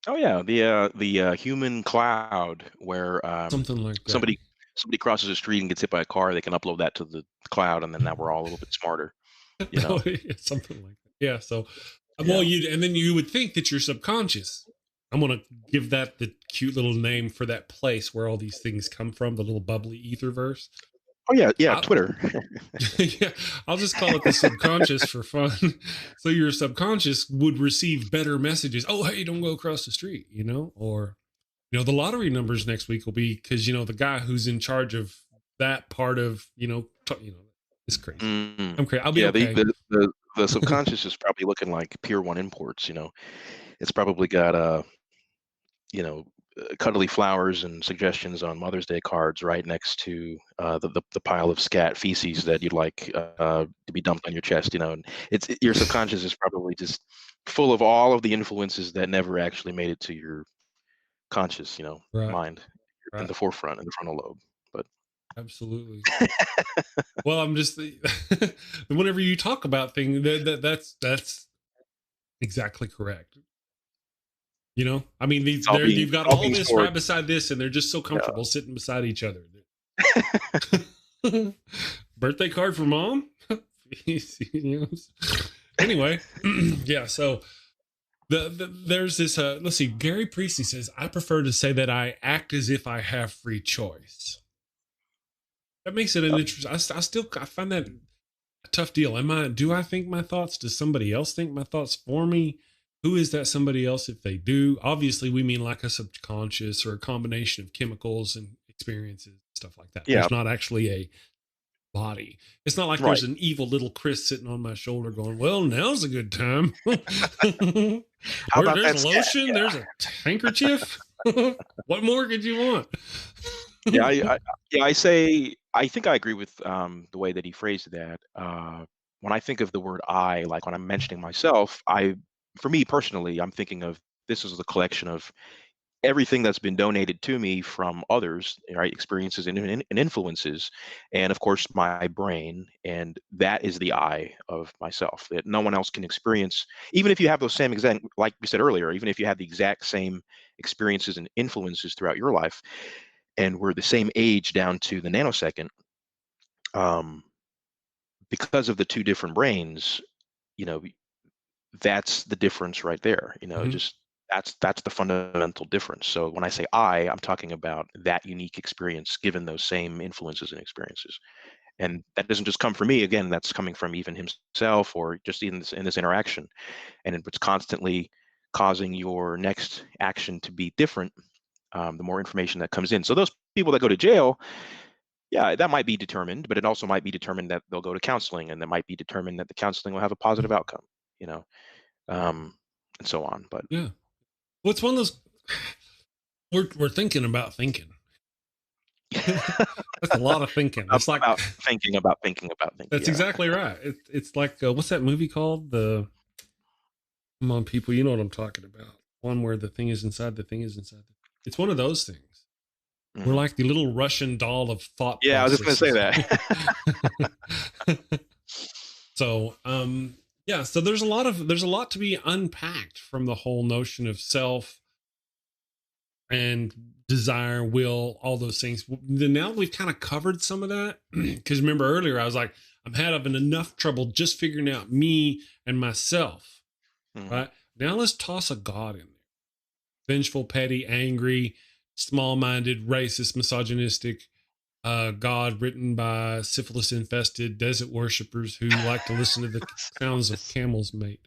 oh yeah, the human cloud where Something like that. somebody crosses the street and gets hit by a car, they can upload that to the cloud, and then now we're all a little bit smarter. You know, Something like that. Yeah. So, well, yeah. and then you would think that your subconscious. I'm gonna give that the cute little name for that place where all these things come from, the little bubbly etherverse. Oh yeah, yeah. I'll, Twitter. yeah, I'll just call it the subconscious for fun. So your subconscious would receive better messages. Oh, hey, don't go across the street, or the lottery numbers next week will be because the guy who's in charge of that part of it's crazy. Mm. I'm crazy. I'll be Yeah, okay. the subconscious is probably looking like Pier One imports. It's probably got cuddly flowers and suggestions on Mother's Day cards right next to the pile of scat feces that you'd like to be dumped on your chest. And your subconscious is probably just full of all of the influences that never actually made it to your conscious, Right. mind in Right. the forefront, in the frontal lobe. But Absolutely. Well, I'm just whenever you talk about things, that's exactly correct. I mean, it's all being you've got it's all all being this stored. right beside this, and they're just so Yeah. comfortable sitting beside each other. Birthday card for mom. Anyway, yeah. So there's this. Let's see. Gary Priestley says, "I prefer to say that I act as if I have free choice." That makes it an interesting. I find that a tough deal. Do I think my thoughts? Does somebody else think my thoughts for me? Who is that somebody else if they do? Obviously, we mean like a subconscious or a combination of chemicals and experiences, stuff like that. Yeah. There's not actually a body. It's not like Right. there's an evil little Chris sitting on my shoulder going, well, now's a good time. How about that There's scat? lotion, there's a handkerchief. What more could you want? Yeah, I think I agree with the way that he phrased that. When I think of the word I, like when I'm mentioning myself, for me personally, I'm thinking of this is the collection of everything that's been donated to me from others, right? Experiences and influences, and of course my brain, and that is the I of myself that no one else can experience. Even if you have those same exact, like we said earlier, even if you have the exact same experiences and influences throughout your life, and we're the same age down to the nanosecond, um, because of the two different brains, you know, that's the difference right there. Mhm. Just that's the fundamental difference. So when I say I'm talking about that unique experience given those same influences and experiences. And that doesn't just come from me. Again, that's coming from even himself or just in this interaction. And it's constantly causing your next action to be different, the more information that comes in. So those people that go to jail, yeah, that might be determined, but it also might be determined that they'll go to counseling, and that might be determined that the counseling will have a positive outcome, you know, and so on. But Yeah. Well, it's one of those we're thinking about thinking. That's a lot of thinking. It's like about thinking about thinking about thinking. that's Yeah. exactly right. It's like what's that movie called? Come on, people, you know what I'm talking about. One where the thing is inside the thing is inside. It's one of those things. We're Hmm. like the little Russian doll of thought Yeah, I was just going to say processes. that. So, yeah. So there's a lot to be unpacked from the whole notion of self and desire, will, all those things. Now we've kind of covered some of that because remember earlier I was like, I'm having enough trouble just figuring out me and myself. Hmm. Right now, let's toss a God in there. Vengeful, petty, angry, small-minded, racist, misogynistic. God written by syphilis-infested desert worshippers who like to listen to the sounds of camels mate.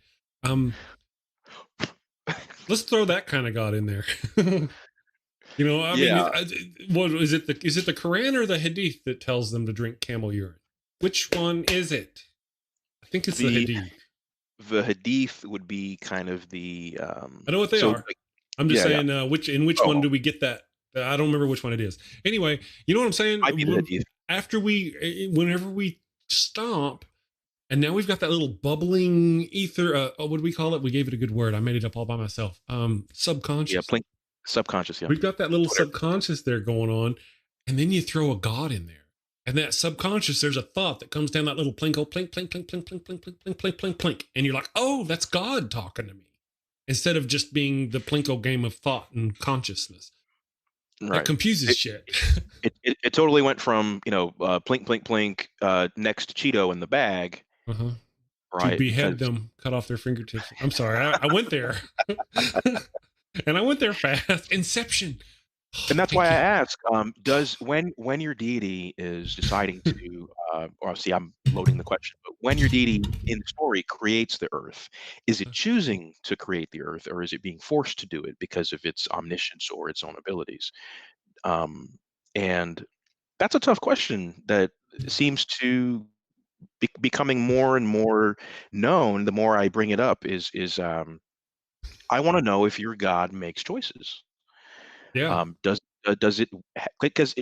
Let's throw that kind of God in there. I Yeah, mean, what is it? Is it the Quran or the Hadith that tells them to drink camel urine? Which one is it? I think it's the the Hadith. the hadith would be kind of the I know what they so are. like, I'm just yeah, yeah. saying, which one Oh, do we get that? I don't remember which one it is. Anyway, you know what I'm saying? might be the hadith. After whenever we stomp, and now we've got that little bubbling ether. What do we call it? We gave it a good word. I made it up all by myself. Yeah, Subconscious. subconscious. Yeah, We've got that little whatever. subconscious there going on, and then you throw a God in there. And that subconscious, there's a thought that comes down that little plinko, plink, plink, plink, plink, plink, plink, plink, plink, plink, plink, plink. And you're like, oh, that's God talking to me. Instead of just being the plinko game of thought and consciousness. That Right. confuses It, shit. it totally went from plink plink plink next Cheeto in the bag, Uh-huh. To right? behead Because them, cut off their fingertips. I'm sorry, I went there. And I went there fast. Inception. Oh, and that's why thank I you. ask, does when your deity is deciding to or see, I'm loading the question, but when your deity in the story creates the earth, is it choosing to create the earth, or is it being forced to do it because of its omniscience or its own abilities? Um, and that's a tough question that seems to becoming more and more known. The more I bring it up, I want to know if your God makes choices. Yeah. Does it, because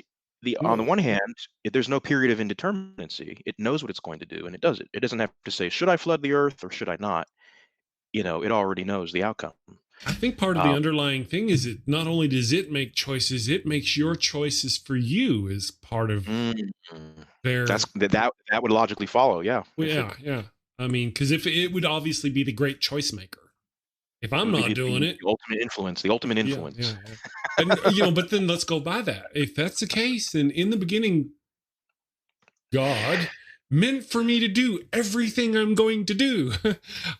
the on the Well, one hand, there's no period of indeterminacy. It knows what it's going to do, and it does it. It doesn't have to say, should I flood the earth or should I not? It already knows the outcome. I think part of the Um, underlying thing is it not only does it make choices, it makes your choices for you as part of mm, their. that would logically follow, yeah. Well, If it yeah, yeah. I mean, because if it would obviously be the great choice maker. If it I'm would be not doing it, the ultimate influence, the ultimate yeah, yeah, influence. yeah. And but then let's go by that. If that's the case, then in the beginning, God meant for me to do everything I'm going to do.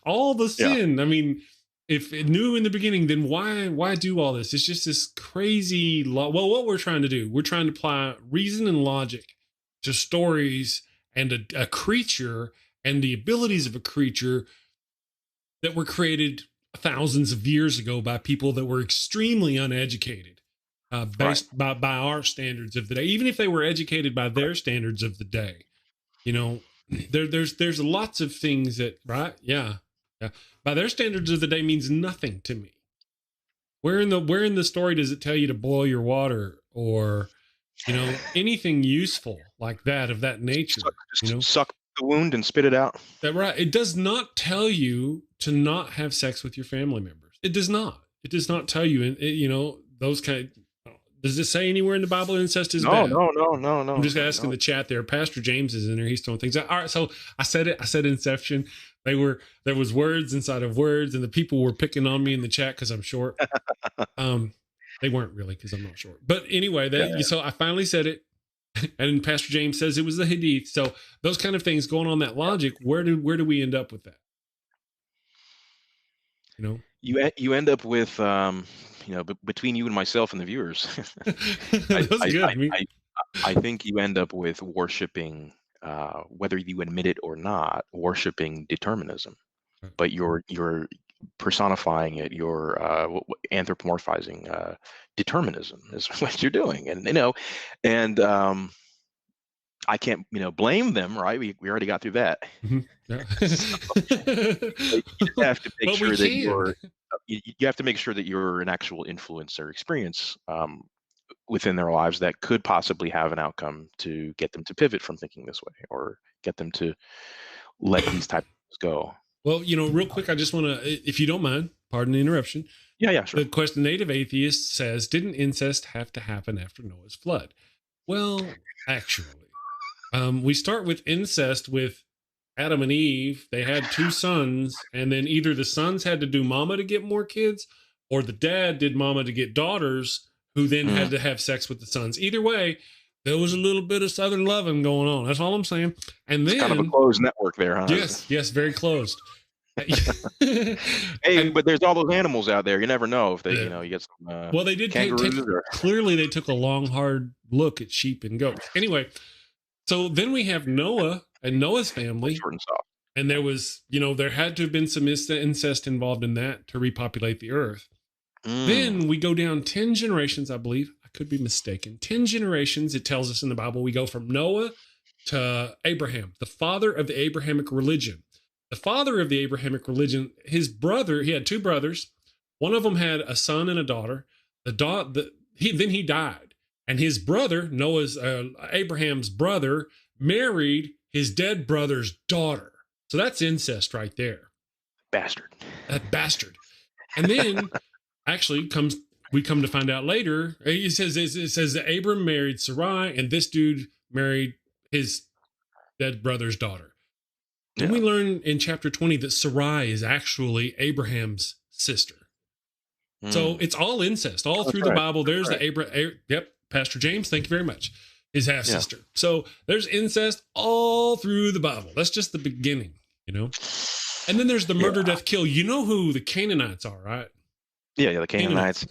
All the Yeah, sin. I mean, if it knew in the beginning, then why do all this? It's just this crazy well, what we're trying to do, we're trying to apply reason and logic to stories and a creature and the abilities of a creature that were created thousands of years ago by people that were extremely uneducated, right, based by our standards of the day. Even if they were educated by right. their standards of the day, you know, there's lots of things that, right, yeah, yeah, by their standards of the day means nothing to me. Where in the story does it tell you to boil your water or anything useful like that of that nature? Just suck the wound and spit it out. That right. It does not tell you to not have sex with your family members. It does not. It does not tell you. And those kind. Does it say anywhere in the Bible incest is No, bad? no, no, no, I'm no, just asking no. the chat there. Pastor James is in there. He's throwing things out. All right. So I said it. I said Inception. There was words inside of words, and the people were picking on me in the chat because I'm short. They weren't really because I'm not short. But anyway, Yeah. so I finally said it. And Pastor James says it was the Hadith. So those kind of things going on that logic, where do we end up with that? You end up with between you and myself and the viewers. I That's I good. I I I think you end up with worshiping, whether you admit it or not, worshiping determinism. But you're personifying it. You're anthropomorphizing determinism is what you're doing, and I can't blame them, right? We already got through that. Mhm. Yeah. So, but you just have to make But we sure that can. you have to make sure that you're an actual influence or experience within their lives that could possibly have an outcome to get them to pivot from thinking this way or get them to let these types go. Well, real quick, I just want to, if you don't mind, pardon the interruption. Yeah, yeah, sure. The question native atheist says, didn't incest have to happen after Noah's flood? Well, actually, we start with incest with Adam and Eve. They had two sons, and then either the sons had to do mama to get more kids, or the dad did mama to get daughters, who then Mm. had to have sex with the sons. Either way, there was a little bit of Southern loving going on. That's all I'm saying. And It's kind of a then, closed network there, huh? yes, very closed. Hey, And but there's all those animals out there. You never know if they, yeah. you get some Well, they did take kangaroos or clearly they took a long, hard look at sheep and goats. Anyway, so then we have Noah and Noah's family, short and soft. and there was, there had to have been some incest involved in that to repopulate the earth. Mm, Then we go down 10 generations, I believe. I could be mistaken. 10 generations, it tells us in the Bible. We go from Noah to Abraham, the father of the Abrahamic religion. The father of the Abrahamic religion, his brother, he had two brothers. One of them had a son and a daughter. Then he died. And his brother, Abraham's brother, married his dead brother's daughter. So that's incest right there. bastard. That bastard. And then actually we come to find out later, it says that Abram married Sarai and this dude married his dead brother's daughter. Then Yeah. we learn in chapter 20 that Sarai is actually Abraham's sister. So it's all incest all through the Bible. There's the yep, Pastor James, thank you very much. His half sister. Yeah. So there's incest all through the Bible. That's just the beginning, And then there's the murder, death, kill. You know who the Canaanites are, right? Yeah, the Canaanites.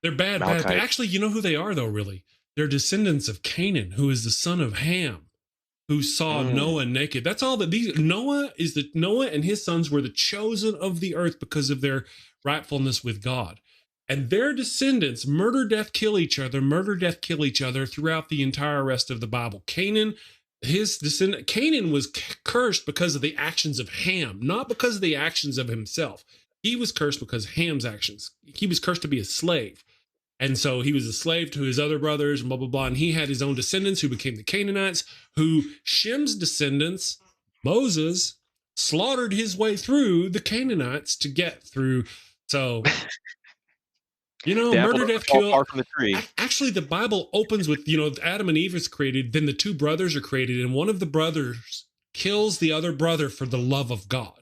They're bad. Actually, you know who they are, though, really? They're descendants of Canaan, who is the son of Ham, who saw Noah naked. That's all that Noah and his sons were the chosen of the earth because of their rightfulness with God. And their descendants murder, death, kill each other throughout the entire rest of the Bible. Canaan was cursed because of the actions of Ham, not because of the actions of himself. He was cursed because of Ham's actions. He was cursed to be a slave. And so he was a slave to his other brothers and blah, blah, blah. And he had his own descendants who became the Canaanites, who Shem's descendants, Moses, slaughtered his way through the Canaanites to get through. So, murder, death, kill. Far from the tree. Actually, the Bible opens with, Adam and Eve is created. Then the two brothers are created. And one of the brothers kills the other brother for the love of God.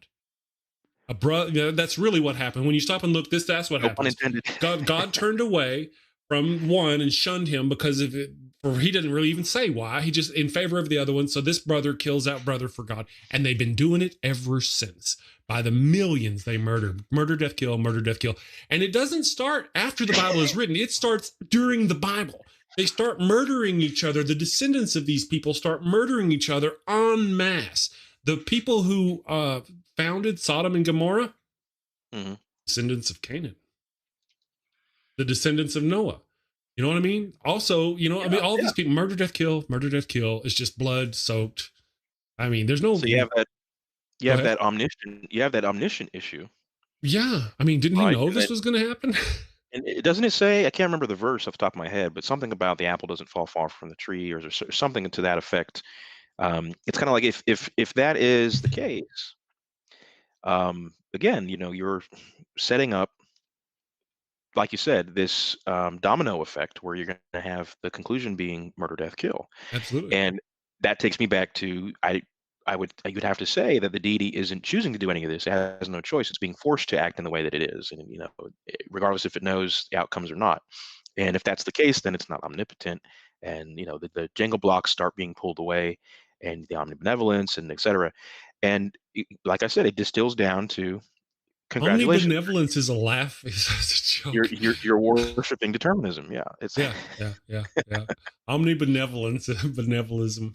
That's really what happened. When you stop and look, that's what happened. God turned away from one and shunned him because of it. Or he didn't really even say why. He just in favor of the other one. So this brother kills that brother for God. And they've been doing it ever since. By the millions they murder, death, kill, murder, death, kill. And it doesn't start after the Bible is written. It starts during the Bible. They start murdering each other. The descendants of these people start murdering each other en masse. The people who founded Sodom and Gomorrah, descendants of Canaan, the descendants of Noah. You know what I mean? Also, all these people, murder, death, kill is just blood soaked. I mean, there's no. So you have that omniscient issue. Yeah, I mean, didn't he know this was going to happen? And doesn't it say? I can't remember the verse off the top of my head, but something about the apple doesn't fall far from the tree, or something to that effect. It's kind of like if that is the case, again, you're setting up, like you said, this domino effect where you're going to have the conclusion being murder, death, kill. Absolutely. And that takes me back to you'd have to say that the deity isn't choosing to do any of this. It has no choice. It's being forced to act in the way that it is, and regardless if it knows the outcomes or not. And if that's the case, then it's not omnipotent. And the Jenga blocks start being pulled away, and the omnibenevolence and etc. And like I said, it distills down to congratulations. Omnibenevolence is a laugh. It's a joke. You're worshiping determinism. Yeah, it's yeah. Omnibenevolence, benevolism.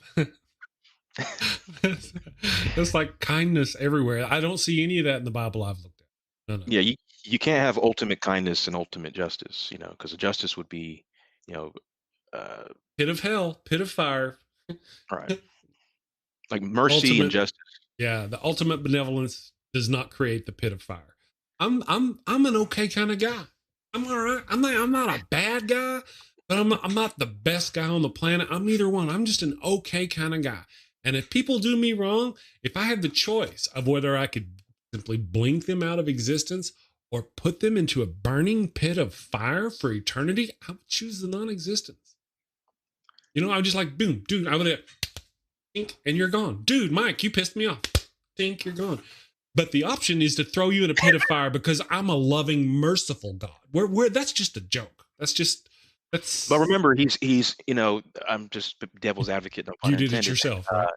It's like kindness everywhere. I don't see any of that in the Bible I've looked at. No. Yeah, you can't have ultimate kindness and ultimate justice, because the justice would be, pit of hell, pit of fire. Right. Like mercy and justice. Yeah, the ultimate benevolence does not create the pit of fire. I'm an okay kind of guy. I'm all right. I'm not a bad guy, but I'm not the best guy on the planet. I'm neither one. I'm just an okay kind of guy. And if people do me wrong, if I had the choice of whether I could simply blink them out of existence or put them into a burning pit of fire for eternity, I would choose the non-existence. I'm just like, boom, dude, I would have, and you're gone. Dude, Mike, you pissed me off. Think you're gone. But the option is to throw you in a pit of fire because I'm a loving, merciful God. Where that's just a joke. That's. But remember, he's I'm just devil's advocate. No pun you did intended. it yourself, right?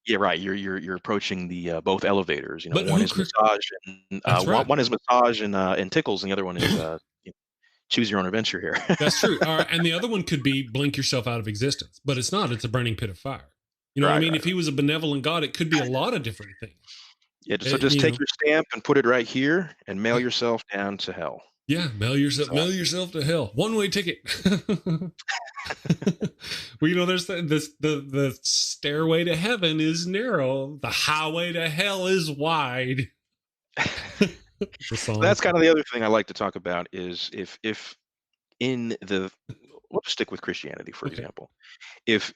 Yeah, right. You're approaching the both elevators. You know, But one is massage and that's right. one is massage and tickles, and the other one is choose your own adventure here. That's true. All right, and the other one could be blink yourself out of existence, but it's not. It's a burning pit of fire. You know what I Right, mean? right, If he right. was a benevolent God, it could be a lot of different things. Yeah, so just You take know, your stamp and put it right here and mail yeah, yourself down to hell. yeah. So, Mail yourself to hell. One way ticket. Well, you know, there's the stairway to heaven is narrow. The highway to hell is wide. It's a song. that's kind of the other thing I like to talk about is if in the we'll just stick with Christianity, for Okay. example. If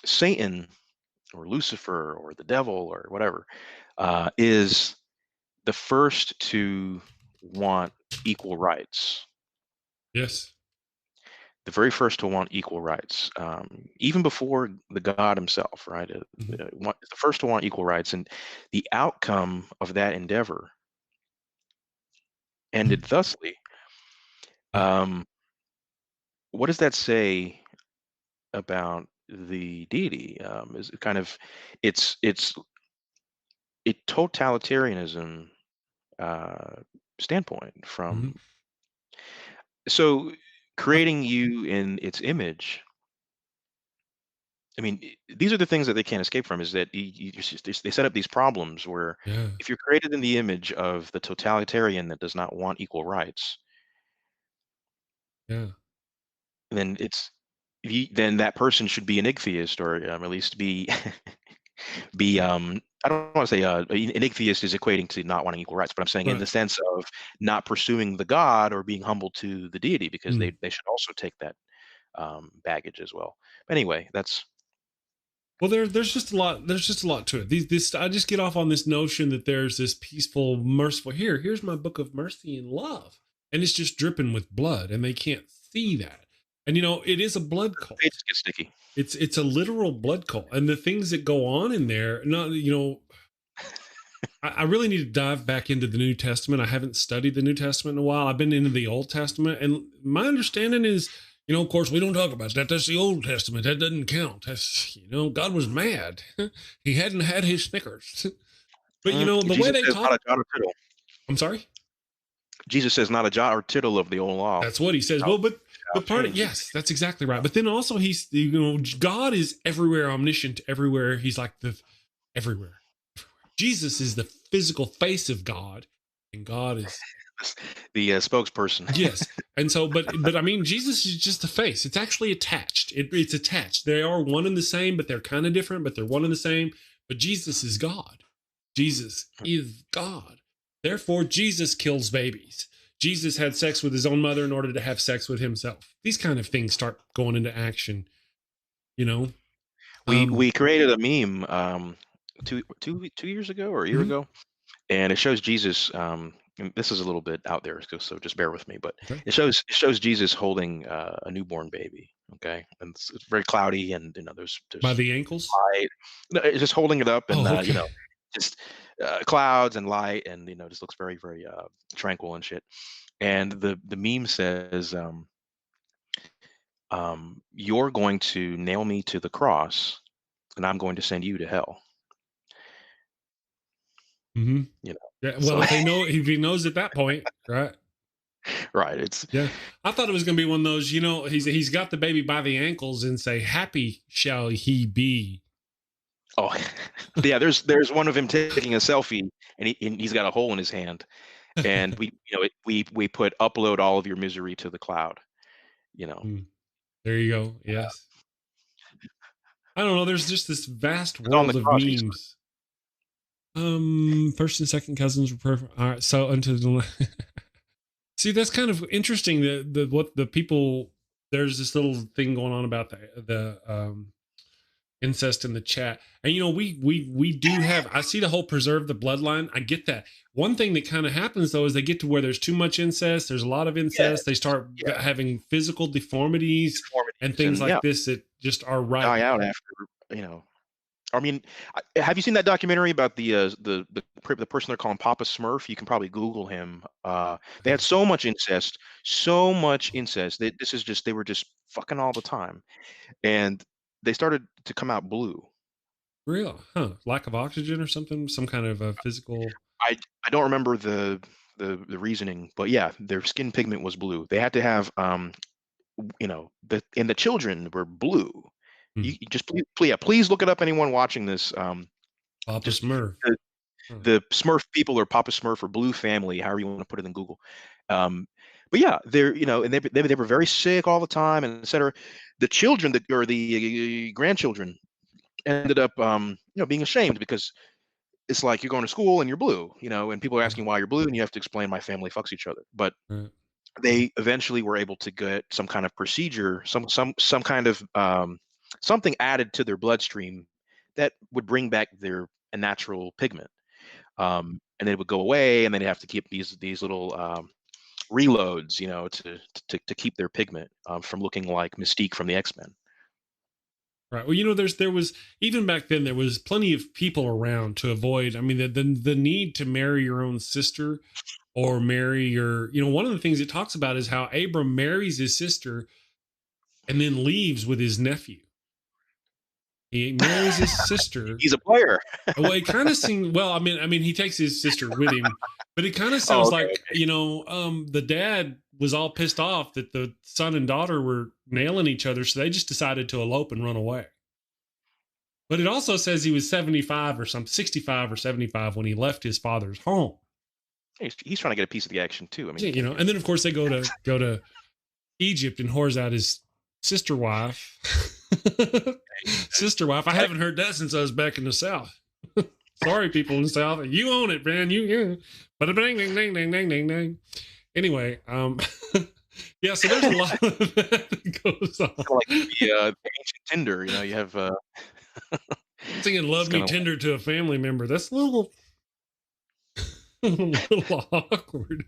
Satan or Lucifer or the devil or whatever is the first to want equal rights, Yes. the very first to want equal rights, even before the God himself, right? Mhm. The first to want equal rights, and the outcome of that endeavor ended thusly. Yeah. Um, what does that say about the deity? Is it kind of it's a totalitarianism uh, standpoint Mhm. from so creating you in its image. I mean, these are the things that they can't escape from. Is that they set up these problems where Yeah. if you're created in the image of the totalitarian that does not want equal rights, Yeah. then then that person should be an ichthyist, or at least be be I don't want to say an ichthyist is equating to not wanting equal rights, but I'm saying in Right. the sense of not pursuing the God or being humble to the deity, because Mm. they should also take that baggage as well. Anyway, that's Well, there's just a lot. There's just a lot to it. This I just get off on this notion that there's this peaceful, merciful. Here's my book of mercy and love, and it's just dripping with blood, and they can't see that. And you know, it is a blood cult. pages get sticky. It's a literal blood cult, and the things that go on in there. Not you know, I really need to dive back into the New Testament. I haven't studied the New Testament in a while. I've been into the Old Testament, and my understanding is, you know, of course, we don't talk about that. That's the Old Testament. That doesn't count. That's, you know, God was mad. He hadn't had his Snickers. But, you know, the way Jesus they says not talk, a jot or tittle. I'm sorry. Jesus says not a jot or tittle of the old law That's what he says. shall, Well, shall but part of, change. yes, that's exactly right. But then also he's, you know, God is everywhere, omniscient, everywhere. He's like the everywhere. Jesus is the physical face of God, and God is. The spokesperson. Yes. And so, but I mean, Jesus is just the face. It's actually attached. It's attached. They are one and the same, but they're kind of different, but they're one and the same. But Jesus is God. Jesus is God. Therefore, Jesus kills babies. Jesus had sex with his own mother in order to have sex with himself. These kind of things start going into action, you know? We created a meme 2 years ago or a year Mhm. ago, and it shows Jesus. And this is a little bit out there, so just bear with me. But Okay. it shows Jesus holding a newborn baby. Okay, and it's very cloudy, and By there's the ankles. light. No, it's just holding it up, and Oh, okay. just clouds and light, and just looks very very tranquil and shit. And the meme says, "You're going to nail me to the cross, and I'm going to send you to hell." Hmm. You Yeah. so Well, if he knows at that point, right? right, it's Yeah, I thought it was going to be one of those. You know, he's got the baby by the ankles and say, "Happy shall he be." oh yeah. There's one of him taking a selfie, and he's got a hole in his hand, and we put upload all of your misery to the cloud. You know, Mm, there you go. Yes, I don't know. There's just this vast but on the world of cross, memes. First and second cousins were perfect. All right, so unto the see, that's kind of interesting. The what the people there's this little thing going on about the incest in the chat. And you know, we do have I see the whole preserve the bloodline. I get that. One thing that kind of happens though is they get to where there's too much incest, there's a lot of yeah, incest, they start yeah, having physical deformities and deformities, things and yeah, like this that just are die right. out after. You know, I mean, have you seen that documentary about the person they're calling Papa Smurf? You can probably Google him. They had so much incest that they were just fucking all the time, and they started to come out blue. Real, huh? Lack of oxygen or something? Some kind of a physical. I don't remember the reasoning, but yeah, their skin pigment was blue. They had to have the children were blue. Hmm. You just please look it up. Anyone watching this, Papa just Smurf. the, Huh. the Smurf people or Papa Smurf or Blue family, however you want to put it in Google. But yeah, they're and they were very sick all the time, and etc. The children that or the grandchildren ended up being ashamed because it's like you're going to school and you're blue, and people are Right. asking why you're blue, and you have to explain my family fucks each other. But Right. they eventually were able to get some kind of procedure, some kind of something added to their bloodstream that would bring back their natural pigment, and it would go away, and then they have to keep these little reloads, to keep their pigment from looking like Mystique from the X-Men. Right. Well, there was even back then there was plenty of people around to avoid. I mean, the need to marry your own sister or marry your. One of the things it talks about is how Abram marries his sister and then leaves with his nephew. He marries his sister. He's a player. Well, it kind of seemed. Well, I mean, he takes his sister with him, but it kind of Oh, sounds okay, like okay. the dad was all pissed off that the son and daughter were nailing each other, so they just decided to elope and run away. But it also says he was 75 or something, 65 or 75 when he left his father's home. He's trying to get a piece of the action too. I mean, you can't get. And then of course they go to Egypt and whores out his sister wife. Sister wife. I haven't heard that since I was back in the South. Sorry, people in the South. You own it, man. You. But ding, ding, ding, ding, ding, ding, ding. Anyway, yeah. So there's a lot of that goes on. Kind of like the ancient Tinder. You have. Singing It's "Love Me kind of Tender" to a family member. That's a little awkward.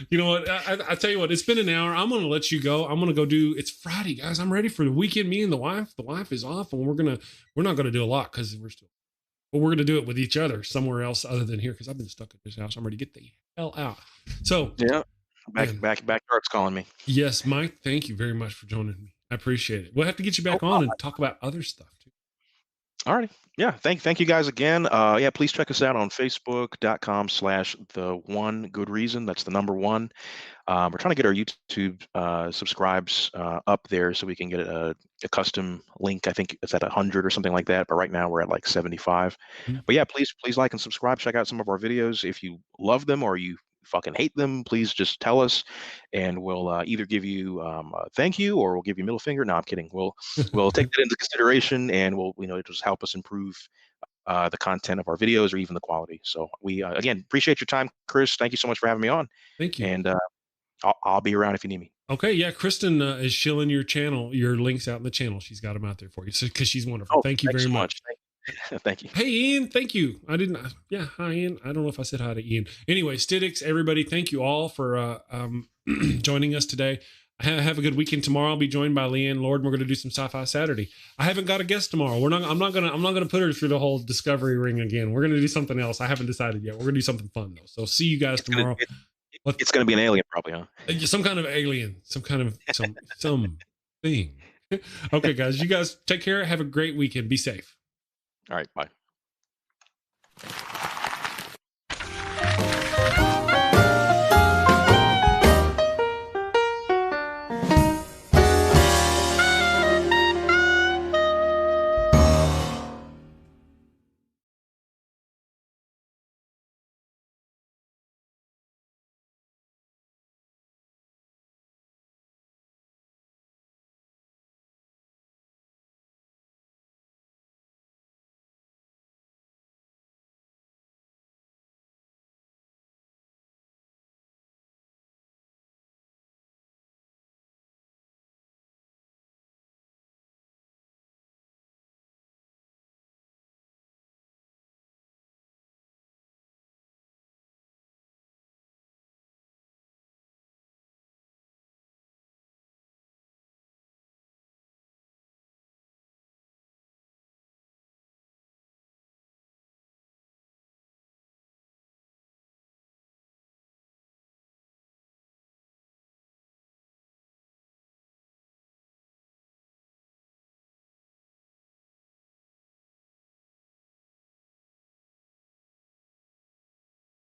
You know what? I tell you what, it's been an hour. I'm going to let you go. I'm going to go it's Friday, guys. I'm ready for the weekend. Me and the wife is off, and we're not going to do a lot because but we're going to do it with each other somewhere else other than here. Cause I've been stuck at this house. I'm ready to get the hell out. So yeah. man, Backyard's calling me. yes, Mike, thank you very much for joining me. I appreciate it. We'll have to get you No back on problem. and talk about other stuff too. All right. Yeah. Thank you guys again. Yeah, please check us out on Facebook.com/the1good reason. That's the number one. We're trying to get our YouTube subscribes up there so we can get a custom link. I think it's at 100 or something like that. But right now we're at like 75. Mhm. But yeah, please like and subscribe. Check out some of our videos. If you love them or you fucking hate them, please just tell us, and we'll either give you a thank you or we'll give you a middle finger. No, I'm kidding. We'll take that into consideration, and we'll it just help us improve the content of our videos or even the quality. So we again appreciate your time, Chris. Thank you so much for having me on, Thank you. and I'll be around if you need me. Okay, yeah, Kristen is shilling your links out in the channel. She's got them out there for you, so because she's wonderful. Oh, Thank you thanks very so much. much. Thank you. Hey, Ian, thank you. I didn't. Yeah, hi, Ian. I don't know if I said hi to Ian. Anyway, Stidix, everybody, thank you all for joining us today. Have a good weekend. Tomorrow I'll be joined by Leanne Lord. And we're going to do some Sci-Fi Saturday. I haven't got a guest tomorrow. I'm not gonna put her through the whole discovery ring again. We're going to do something else. I haven't decided yet. We're going to do something fun though. So see you guys tomorrow. It's gonna be an alien, probably, huh? Some kind of alien, some kind of some thing. Okay, guys, you guys take care. Have a great weekend. Be safe. All right, bye.